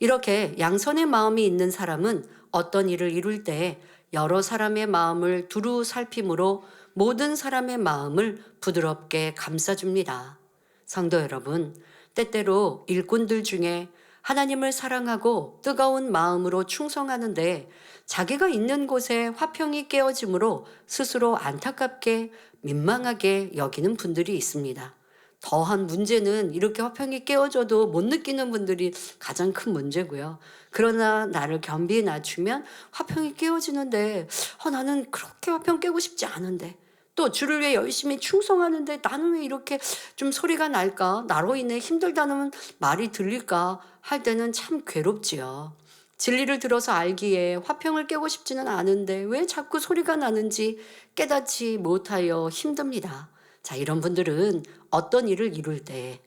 [SPEAKER 1] 이렇게 양선의 마음이 있는 사람은 어떤 일을 이룰 때 여러 사람의 마음을 두루 살핌으로 모든 사람의 마음을 부드럽게 감싸줍니다. 성도 여러분, 때때로 일꾼들 중에 하나님을 사랑하고 뜨거운 마음으로 충성하는데 자기가 있는 곳에 화평이 깨어짐으로 스스로 안타깝게 민망하게 여기는 분들이 있습니다. 더한 문제는 이렇게 화평이 깨어져도 못 느끼는 분들이 가장 큰 문제고요. 그러나 나를 겸비히 낮추면 화평이 깨어지는데 나는 그렇게 화평 깨고 싶지 않은데 또 주를 위해 열심히 충성하는데 나는 왜 이렇게 좀 소리가 날까? 나로 인해 힘들다는 말이 들릴까? 할 때는 참 괴롭지요. 진리를 들어서 알기에 화평을 깨고 싶지는 않은데 왜 자꾸 소리가 나는지 깨닫지 못하여 힘듭니다. 자, 이런 분들은 어떤 일을 이룰 때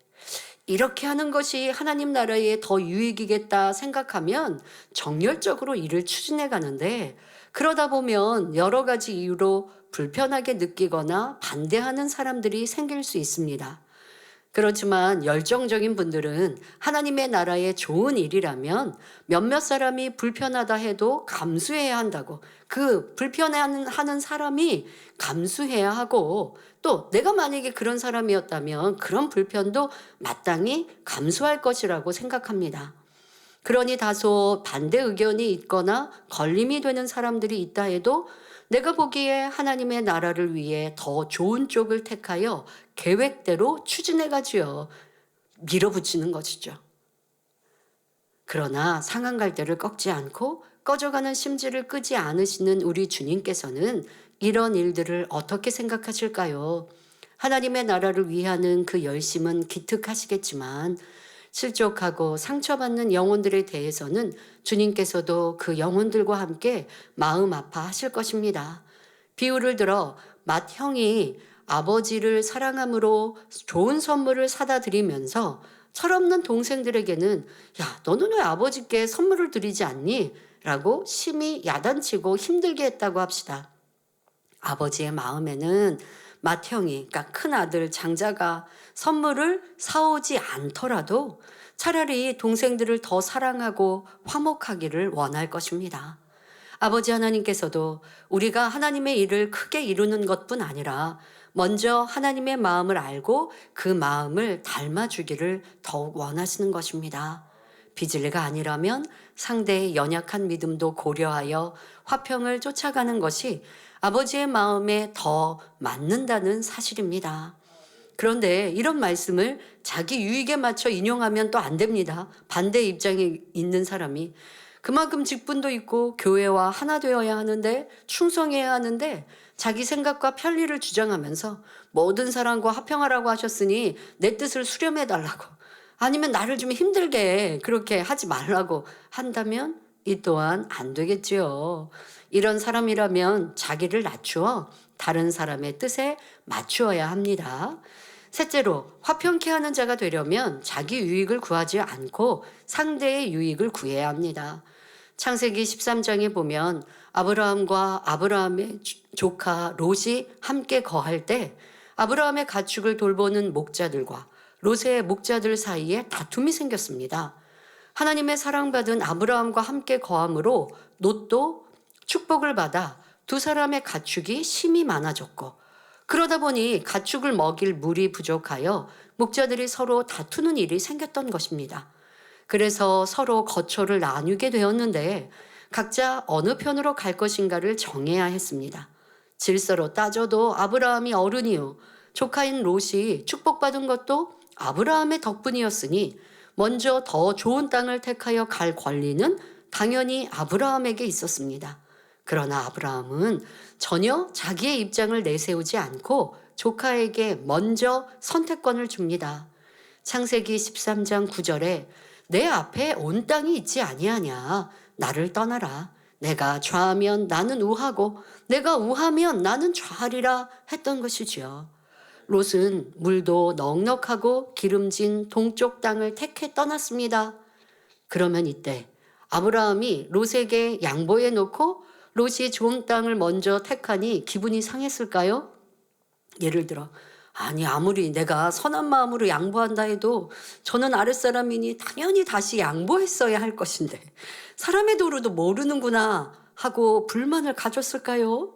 [SPEAKER 1] 이렇게 하는 것이 하나님 나라에 더 유익이겠다 생각하면 정열적으로 일을 추진해 가는데 그러다 보면 여러 가지 이유로 불편하게 느끼거나 반대하는 사람들이 생길 수 있습니다. 그렇지만 열정적인 분들은 하나님의 나라에 좋은 일이라면 몇몇 사람이 불편하다 해도 감수해야 한다고, 그 불편해하는 사람이 감수해야 하고, 또 내가 만약에 그런 사람이었다면 그런 불편도 마땅히 감수할 것이라고 생각합니다. 그러니 다소 반대 의견이 있거나 걸림이 되는 사람들이 있다 해도 내가 보기에 하나님의 나라를 위해 더 좋은 쪽을 택하여 계획대로 추진해 가지요. 밀어붙이는 것이죠. 그러나 상한 갈대를 꺾지 않고 꺼져가는 심지를 끄지 않으시는 우리 주님께서는 이런 일들을 어떻게 생각하실까요? 하나님의 나라를 위하는 그 열심은 기특하시겠지만 실족하고 상처받는 영혼들에 대해서는 주님께서도 그 영혼들과 함께 마음 아파하실 것입니다. 비유를 들어 맏 형이 아버지를 사랑함으로 좋은 선물을 사다 드리면서 철없는 동생들에게는 야, 너는 왜 아버지께 선물을 드리지 않니? 라고 심히 야단치고 힘들게 했다고 합시다. 아버지의 마음에는 맏형이, 그러니까 큰 아들 장자가 선물을 사오지 않더라도 차라리 동생들을 더 사랑하고 화목하기를 원할 것입니다. 아버지 하나님께서도 우리가 하나님의 일을 크게 이루는 것뿐 아니라 먼저 하나님의 마음을 알고 그 마음을 닮아주기를 더욱 원하시는 것입니다. 비진리가 아니라면 상대의 연약한 믿음도 고려하여 화평을 쫓아가는 것이 아버지의 마음에 더 맞는다는 사실입니다. 그런데 이런 말씀을 자기 유익에 맞춰 인용하면 또 안 됩니다. 반대 입장에 있는 사람이 그만큼 직분도 있고 교회와 하나 되어야 하는데 충성해야 하는데 자기 생각과 편리를 주장하면서 모든 사람과 화평하라고 하셨으니 내 뜻을 수렴해 달라고 아니면 나를 좀 힘들게 그렇게 하지 말라고 한다면 이 또한 안 되겠지요. 이런 사람이라면 자기를 낮추어 다른 사람의 뜻에 맞추어야 합니다. 셋째로 화평케 하는 자가 되려면 자기 유익을 구하지 않고 상대의 유익을 구해야 합니다. 창세기 13장에 보면 아브라함과 아브라함의 조카 롯이 함께 거할 때 아브라함의 가축을 돌보는 목자들과 롯의 목자들 사이에 다툼이 생겼습니다. 하나님의 사랑받은 아브라함과 함께 거함으로 롯도 축복을 받아 두 사람의 가축이 심히 많아졌고 그러다 보니 가축을 먹일 물이 부족하여 목자들이 서로 다투는 일이 생겼던 것입니다. 그래서 서로 거처를 나누게 되었는데 각자 어느 편으로 갈 것인가를 정해야 했습니다. 질서로 따져도 아브라함이 어른이요 조카인 롯이 축복받은 것도 아브라함의 덕분이었으니 먼저 더 좋은 땅을 택하여 갈 권리는 당연히 아브라함에게 있었습니다. 그러나 아브라함은 전혀 자기의 입장을 내세우지 않고 조카에게 먼저 선택권을 줍니다. 창세기 13장 9절에 내 앞에 온 땅이 있지 아니하냐. 나를 떠나라. 내가 좌하면 나는 우하고 내가 우하면 나는 좌하리라 했던 것이지요. 롯은 물도 넉넉하고 기름진 동쪽 땅을 택해 떠났습니다. 그러면 이때 아브라함이 롯에게 양보해 놓고 롯이 좋은 땅을 먼저 택하니 기분이 상했을까요? 예를 들어 아니 아무리 내가 선한 마음으로 양보한다 해도 저는 아랫사람이니 당연히 다시 양보했어야 할 것인데 사람의 도루도 모르는구나 하고 불만을 가졌을까요?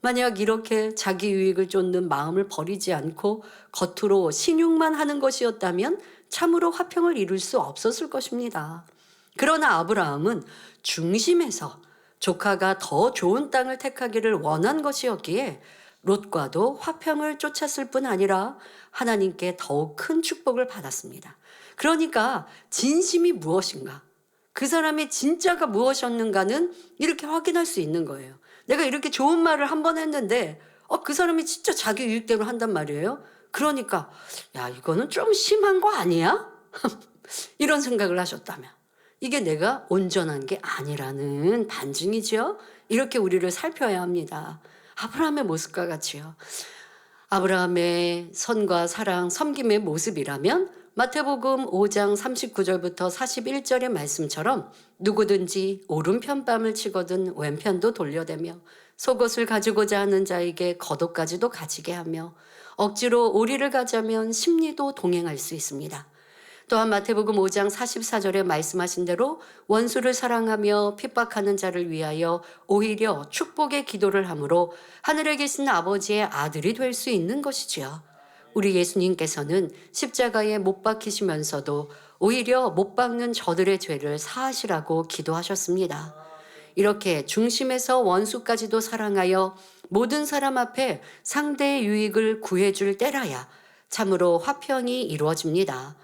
[SPEAKER 1] 만약 이렇게 자기 유익을 쫓는 마음을 버리지 않고 겉으로 신용만 하는 것이었다면 참으로 화평을 이룰 수 없었을 것입니다. 그러나 아브라함은 중심에서 조카가 더 좋은 땅을 택하기를 원한 것이었기에 롯과도 화평을 쫓았을 뿐 아니라 하나님께 더욱 큰 축복을 받았습니다. 그러니까 진심이 무엇인가? 그 사람의 진짜가 무엇이었는가는 이렇게 확인할 수 있는 거예요. 내가 이렇게 좋은 말을 한 번 했는데 그 사람이 진짜 자기 유익대로 한단 말이에요. 그러니까 야, 이거는 좀 심한 거 아니야? 이런 생각을 하셨다면 이게 내가 온전한 게 아니라는 반증이죠. 이렇게 우리를 살펴야 합니다. 아브라함의 모습과 같이요. 아브라함의 선과 사랑, 섬김의 모습이라면 마태복음 5장 39절부터 41절의 말씀처럼 누구든지 오른편 뺨을 치거든 왼편도 돌려대며 속옷을 가지고자 하는 자에게 겉옷까지도 가지게 하며 억지로 오리를 가자면 심리도 동행할 수 있습니다. 또한 마태복음 5장 44절에 말씀하신 대로 원수를 사랑하며 핍박하는 자를 위하여 오히려 축복의 기도를 함으로 하늘에 계신 아버지의 아들이 될 수 있는 것이지요. 우리 예수님께서는 십자가에 못 박히시면서도 오히려 못 박는 저들의 죄를 사하시라고 기도하셨습니다. 이렇게 중심에서 원수까지도 사랑하여 모든 사람 앞에 상대의 유익을 구해줄 때라야 참으로 화평이 이루어집니다.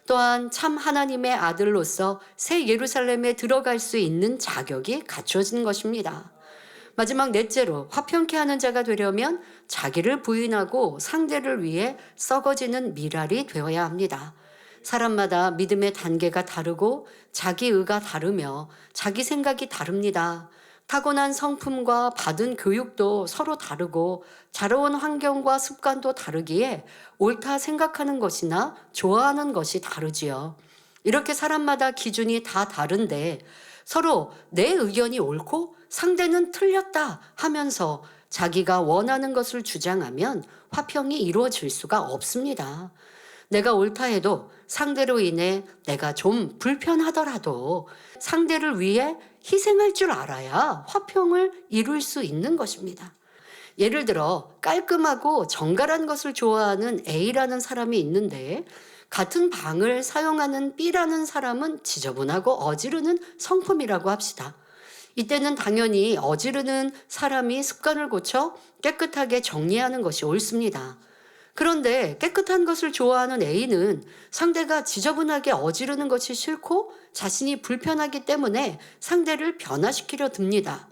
[SPEAKER 1] 또한 참 하나님의 아들로서 새 예루살렘에 들어갈 수 있는 자격이 갖춰진 것입니다. 마지막 넷째로 화평케 하는 자가 되려면 자기를 부인하고 상대를 위해 썩어지는 미랄이 되어야 합니다. 사람마다 믿음의 단계가 다르고 자기 의가 다르며 자기 생각이 다릅니다. 타고난 성품과 받은 교육도 서로 다르고 자라온 환경과 습관도 다르기에 옳다 생각하는 것이나 좋아하는 것이 다르지요. 이렇게 사람마다 기준이 다 다른데 서로 내 의견이 옳고 상대는 틀렸다 하면서 자기가 원하는 것을 주장하면 화평이 이루어질 수가 없습니다. 내가 옳다 해도 상대로 인해 내가 좀 불편하더라도 상대를 위해 희생할 줄 알아야 화평을 이룰 수 있는 것입니다. 예를 들어 깔끔하고 정갈한 것을 좋아하는 A라는 사람이 있는데 같은 방을 사용하는 B라는 사람은 지저분하고 어지르는 성품이라고 합시다. 이때는 당연히 어지르는 사람이 습관을 고쳐 깨끗하게 정리하는 것이 옳습니다. 그런데 깨끗한 것을 좋아하는 A는 상대가 지저분하게 어지르는 것이 싫고 자신이 불편하기 때문에 상대를 변화시키려 듭니다.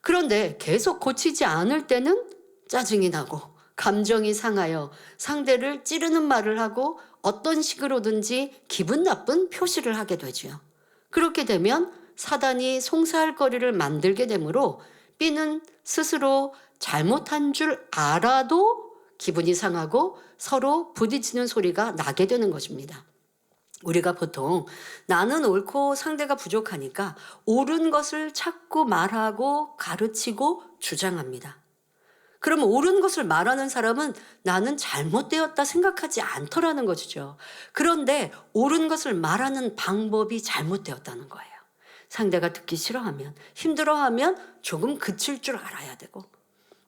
[SPEAKER 1] 그런데 계속 고치지 않을 때는 짜증이 나고 감정이 상하여 상대를 찌르는 말을 하고 어떤 식으로든지 기분 나쁜 표시를 하게 되죠. 그렇게 되면 사단이 송사할 거리를 만들게 되므로 B는 스스로 잘못한 줄 알아도 기분이 상하고 서로 부딪히는 소리가 나게 되는 것입니다. 우리가 보통 나는 옳고 상대가 부족하니까 옳은 것을 찾고 말하고 가르치고 주장합니다. 그러면 옳은 것을 말하는 사람은 나는 잘못되었다 생각하지 않더라는 것이죠. 그런데 옳은 것을 말하는 방법이 잘못되었다는 거예요. 상대가 듣기 싫어하면, 힘들어하면 조금 그칠 줄 알아야 되고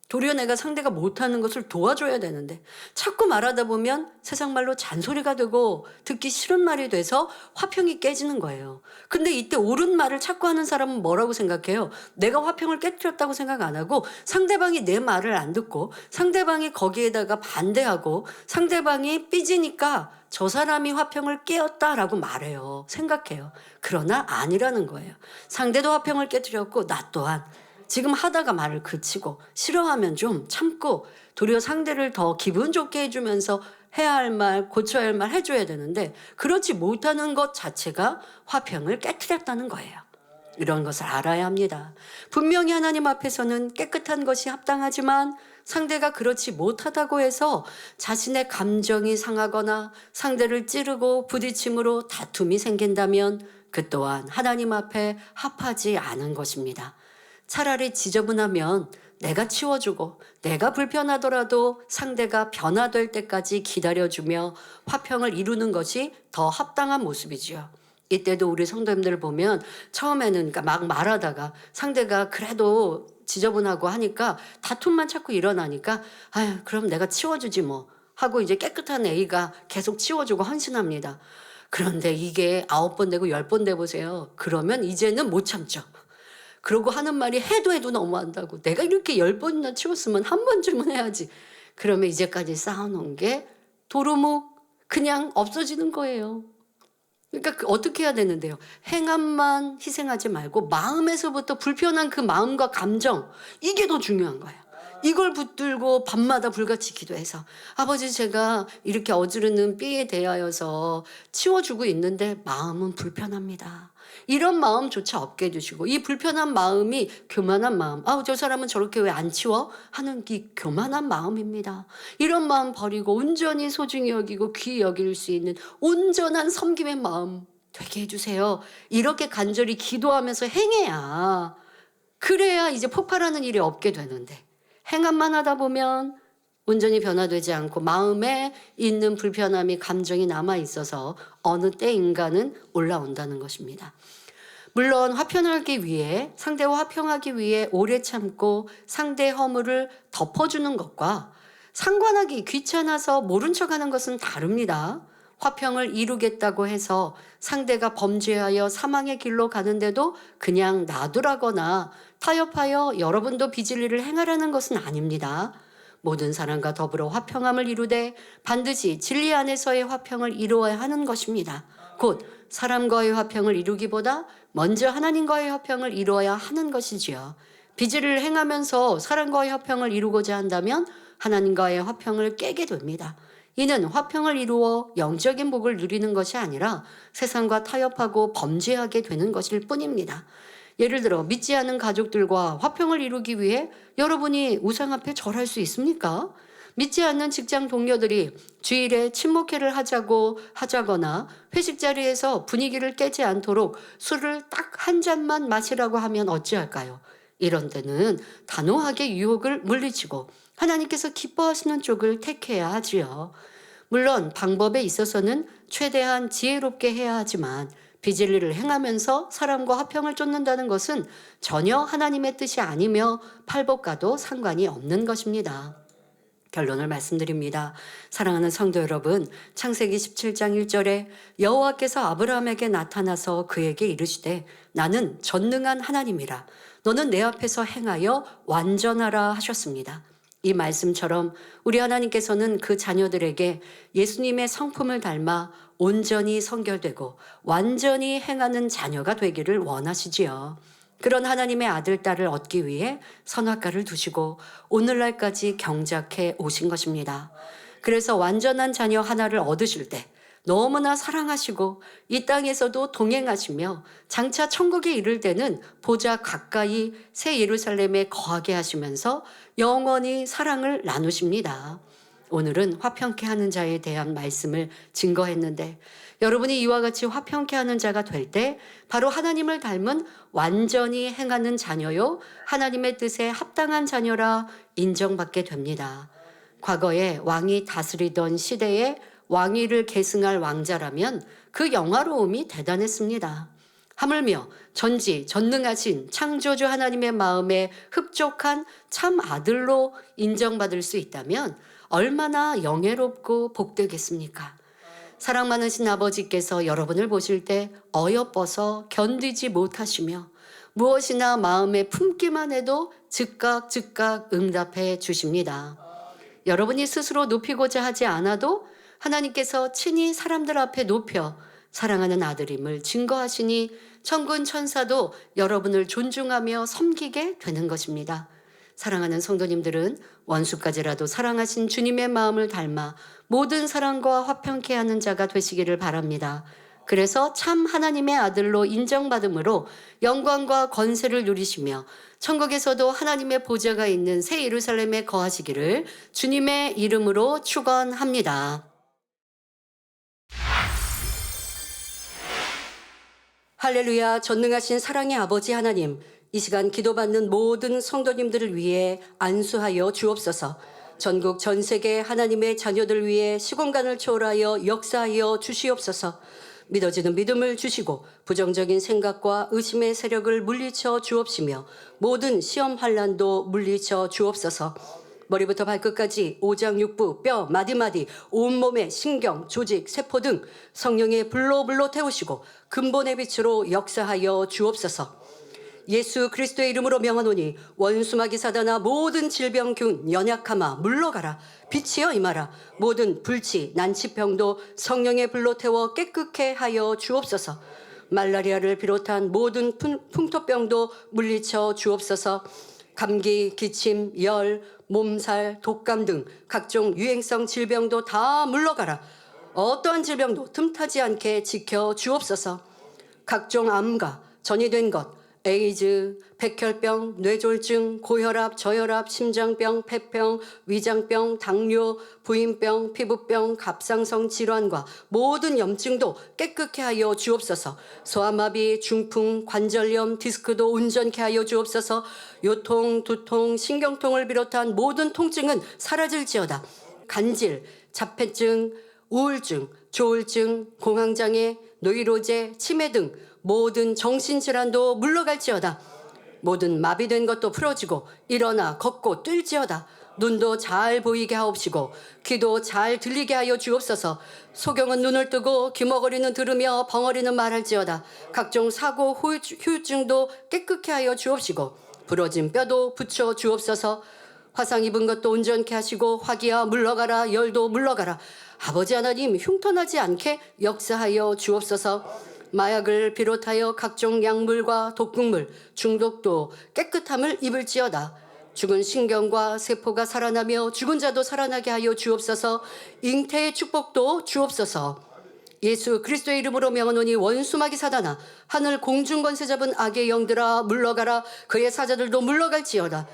[SPEAKER 1] 도리어 내가 상대가 못하는 것을 도와줘야 되는데 자꾸 말하다 보면 세상 말로 잔소리가 되고 듣기 싫은 말이 돼서 화평이 깨지는 거예요. 근데 이때 옳은 말을 자꾸 하는 사람은 뭐라고 생각해요? 내가 화평을 깨뜨렸다고 생각 안 하고 상대방이 내 말을 안 듣고 상대방이 거기에다가 반대하고 상대방이 삐지니까 저 사람이 화평을 깨었다라고 말해요. 생각해요. 그러나 아니라는 거예요. 상대도 화평을 깨뜨렸고 나 또한 지금 하다가 말을 그치고 싫어하면 좀 참고 도리어 상대를 더 기분 좋게 해주면서 해야 할 말, 고쳐야 할 말 해줘야 되는데 그렇지 못하는 것 자체가 화평을 깨뜨렸다는 거예요. 이런 것을 알아야 합니다. 분명히 하나님 앞에서는 깨끗한 것이 합당하지만 상대가 그렇지 못하다고 해서 자신의 감정이 상하거나 상대를 찌르고 부딪힘으로 다툼이 생긴다면 그 또한 하나님 앞에 합하지 않은 것입니다. 차라리 지저분하면 내가 치워주고 내가 불편하더라도 상대가 변화될 때까지 기다려주며 화평을 이루는 것이 더 합당한 모습이지요. 이때도 우리 성도님들 보면 처음에는 그러니까 막 말하다가 상대가 그래도 지저분하고 하니까 다툼만 자꾸 일어나니까 아유 그럼 내가 치워주지 뭐 하고 이제 깨끗한 A가 계속 치워주고 헌신합니다. 그런데 이게 9번 되고 10번 돼 보세요. 그러면 이제는 못 참죠. 그러고 하는 말이 해도 너무한다고. 내가 이렇게 10번이나 치웠으면 한 번쯤은 해야지. 그러면 이제까지 쌓아놓은 게 도루묵 그냥 없어지는 거예요. 그러니까 어떻게 해야 되는데요? 행함만 희생하지 말고 마음에서부터 불편한 그 마음과 감정, 이게 더 중요한 거예요. 이걸 붙들고 밤마다 불같이 기도해서 아버지, 제가 이렇게 어지르는 삐에 대하여서 치워주고 있는데 마음은 불편합니다. 이런 마음조차 없게 해주시고, 이 불편한 마음이 교만한 마음, 저 사람은 저렇게 왜 안 치워? 하는 이 교만한 마음입니다. 이런 마음 버리고 온전히 소중히 여기고 귀히 여길 수 있는 온전한 섬김의 마음 되게 해주세요. 이렇게 간절히 기도하면서 행해야, 그래야 이제 폭발하는 일이 없게 되는데, 행함만 하다 보면 온전히 변화되지 않고 마음에 있는 불편함이, 감정이 남아 있어서 어느 때인가는 올라온다는 것입니다. 물론 화평하기 위해, 상대와 화평하기 위해 오래 참고 상대의 허물을 덮어주는 것과 상관하기 귀찮아서 모른 척하는 것은 다릅니다. 화평을 이루겠다고 해서 상대가 범죄하여 사망의 길로 가는데도 그냥 놔두라거나 타협하여 여러분도 빚을 일을 행하라는 것은 아닙니다. 모든 사람과 더불어 화평함을 이루되 반드시 진리 안에서의 화평을 이루어야 하는 것입니다. 곧 사람과의 화평을 이루기보다 먼저 하나님과의 화평을 이루어야 하는 것이지요. 빚을 행하면서 사람과의 화평을 이루고자 한다면 하나님과의 화평을 깨게 됩니다. 이는 화평을 이루어 영적인 복을 누리는 것이 아니라 세상과 타협하고 범죄하게 되는 것일 뿐입니다. 예를 들어 믿지 않는 가족들과 화평을 이루기 위해 여러분이 우상 앞에 절할 수 있습니까? 믿지 않는 직장 동료들이 주일에 친목회를 하자거나 회식 자리에서 분위기를 깨지 않도록 술을 딱 한 잔만 마시라고 하면 어찌할까요? 이런 때는 단호하게 유혹을 물리치고 하나님께서 기뻐하시는 쪽을 택해야 하지요. 물론 방법에 있어서는 최대한 지혜롭게 해야 하지만 빚을 일을 행하면서 사람과 화평을 쫓는다는 것은 전혀 하나님의 뜻이 아니며 팔복과도 상관이 없는 것입니다. 결론을 말씀드립니다. 사랑하는 성도 여러분, 창세기 17장 1절에 여호와께서 아브라함에게 나타나서 그에게 이르시되 나는 전능한 하나님이라 너는 내 앞에서 행하여 완전하라 하셨습니다. 이 말씀처럼 우리 하나님께서는 그 자녀들에게 예수님의 성품을 닮아 온전히 성결되고 완전히 행하는 자녀가 되기를 원하시지요. 그런 하나님의 아들, 딸을 얻기 위해 선악과를 두시고 오늘날까지 경작해 오신 것입니다. 그래서 완전한 자녀 하나를 얻으실 때 너무나 사랑하시고 이 땅에서도 동행하시며 장차 천국에 이를 때는 보좌 가까이 새 예루살렘에 거하게 하시면서 영원히 사랑을 나누십니다. 오늘은 화평케 하는 자에 대한 말씀을 증거했는데 여러분이 이와 같이 화평케 하는 자가 될 때 바로 하나님을 닮은 완전히 행하는 자녀요 하나님의 뜻에 합당한 자녀라 인정받게 됩니다. 과거에 왕이 다스리던 시대에 왕위를 계승할 왕자라면 그 영화로움이 대단했습니다. 하물며 전능하신 창조주 하나님의 마음에 흡족한 참 아들로 인정받을 수 있다면 얼마나 영예롭고 복되겠습니까? 사랑 많으신 아버지께서 여러분을 보실 때 어여뻐서 견디지 못하시며 무엇이나 마음에 품기만 해도 즉각 응답해 주십니다. 여러분이 스스로 높이고자 하지 않아도 하나님께서 친히 사람들 앞에 높여 사랑하는 아들임을 증거하시니 천군 천사도 여러분을 존중하며 섬기게 되는 것입니다. 사랑하는 성도님들은 원수까지라도 사랑하신 주님의 마음을 닮아 모든 사람과 화평케 하는 자가 되시기를 바랍니다. 그래서 참 하나님의 아들로 인정받음으로 영광과 권세를 누리시며 천국에서도 하나님의 보좌가 있는 새 예루살렘에 거하시기를 주님의 이름으로 축원합니다. 할렐루야. 전능하신 사랑의 아버지 하나님, 이 시간 기도받는 모든 성도님들을 위해 안수하여 주옵소서. 전국 전 세계 하나님의 자녀들 위해 시공간을 초월하여 역사하여 주시옵소서. 믿어지는 믿음을 주시고 부정적인 생각과 의심의 세력을 물리쳐 주옵시며 모든 시험 환난도 물리쳐 주옵소서. 머리부터 발끝까지 오장육부, 뼈, 마디마디, 온몸의 신경, 조직, 세포 등 성령의 불로 태우시고 근본의 빛으로 역사하여 주옵소서. 예수 그리스도의 이름으로 명하노니 원수마귀 사단아 모든 질병균 연약함아 물러가라. 빛이여 임하라. 모든 불치 난치병도 성령의 불로 태워 깨끗게 하여 주옵소서. 말라리아를 비롯한 모든 풍토병도 물리쳐 주옵소서. 감기, 기침, 열, 몸살, 독감 등 각종 유행성 질병도 다 물러가라. 어떠한 질병도 틈타지 않게 지켜 주옵소서. 각종 암과 전이된 것, 에이즈, 백혈병, 뇌졸중, 고혈압, 저혈압, 심장병, 폐병, 위장병, 당뇨, 부인병, 피부병, 갑상선 질환과 모든 염증도 깨끗게 하여 주옵소서. 소아마비, 중풍, 관절염, 디스크도 온전케 하여 주옵소서. 요통, 두통, 신경통을 비롯한 모든 통증은 사라질지어다. 간질, 자폐증, 우울증, 조울증, 공황장애, 노이로제, 치매 등 모든 정신질환도 물러갈지어다. 모든 마비된 것도 풀어지고 일어나 걷고 뛸지어다. 눈도 잘 보이게 하옵시고 귀도 잘 들리게 하여 주옵소서. 소경은 눈을 뜨고 귀머거리는 들으며 벙어리는 말할지어다. 각종 사고 후유증도 깨끗게 하여 주옵시고 부러진 뼈도 붙여 주옵소서. 화상 입은 것도 온전케 하시고 화기야 물러가라. 열도 물러가라. 아버지 하나님 흉터나지 않게 역사하여 주옵소서. 마약을 비롯하여 각종 약물과 독극물, 중독도 깨끗함을 입을지어다. 죽은 신경과 세포가 살아나며 죽은 자도 살아나게 하여 주옵소서. 잉태의 축복도 주옵소서. 예수 그리스도의 이름으로 명하노니 원수마귀 사단아 하늘 공중 권세 잡은 악의 영들아 물러가라. 그의 사자들도 물러갈지어다.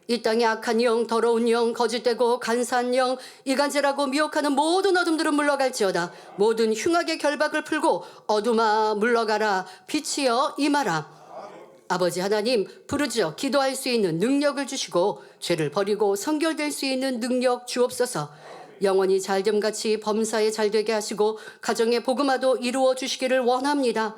[SPEAKER 1] 이 땅에 악한 영, 더러운 영, 거짓되고 간사한 영, 이간질하고 미혹하는 모든 어둠들은 물러갈지어다. 모든 흉악의 결박을 풀고 어둠아 물러가라. 빛이여 임하라. 아버지 하나님 부르짖어 기도할 수 있는 능력을 주시고 죄를 버리고 성결될 수 있는 능력 주옵소서. 영원히 잘됨같이 범사에 잘되게 하시고 가정의 복음화도 이루어 주시기를 원합니다.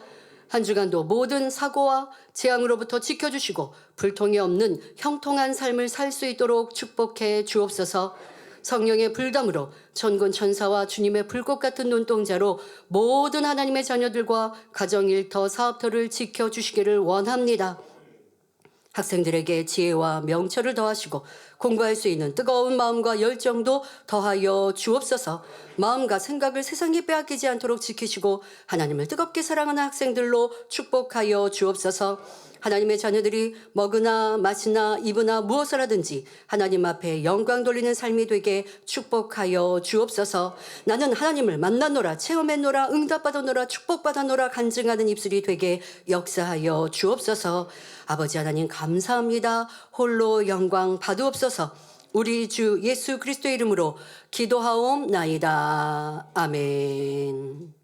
[SPEAKER 1] 한 주간도 모든 사고와 재앙으로부터 지켜주시고 불통이 없는 형통한 삶을 살 수 있도록 축복해 주옵소서. 성령의 불담으로 천군 천사와 주님의 불꽃 같은 눈동자로 모든 하나님의 자녀들과 가정일터 사업터를 지켜주시기를 원합니다. 학생들에게 지혜와 명철을 더하시고 공부할 수 있는 뜨거운 마음과 열정도 더하여 주옵소서. 마음과 생각을 세상에 빼앗기지 않도록 지키시고 하나님을 뜨겁게 사랑하는 학생들로 축복하여 주옵소서. 하나님의 자녀들이 먹으나 마시나 입으나 무엇을 하든지 하나님 앞에 영광 돌리는 삶이 되게 축복하여 주옵소서. 나는 하나님을 만났노라, 체험했노라, 응답받았노라, 축복받았노라 간증하는 입술이 되게 역사하여 주옵소서. 아버지 하나님 감사합니다. 홀로 영광 받으옵소서. 우리 주 예수 그리스도의 이름으로 기도하옵나이다. 아멘.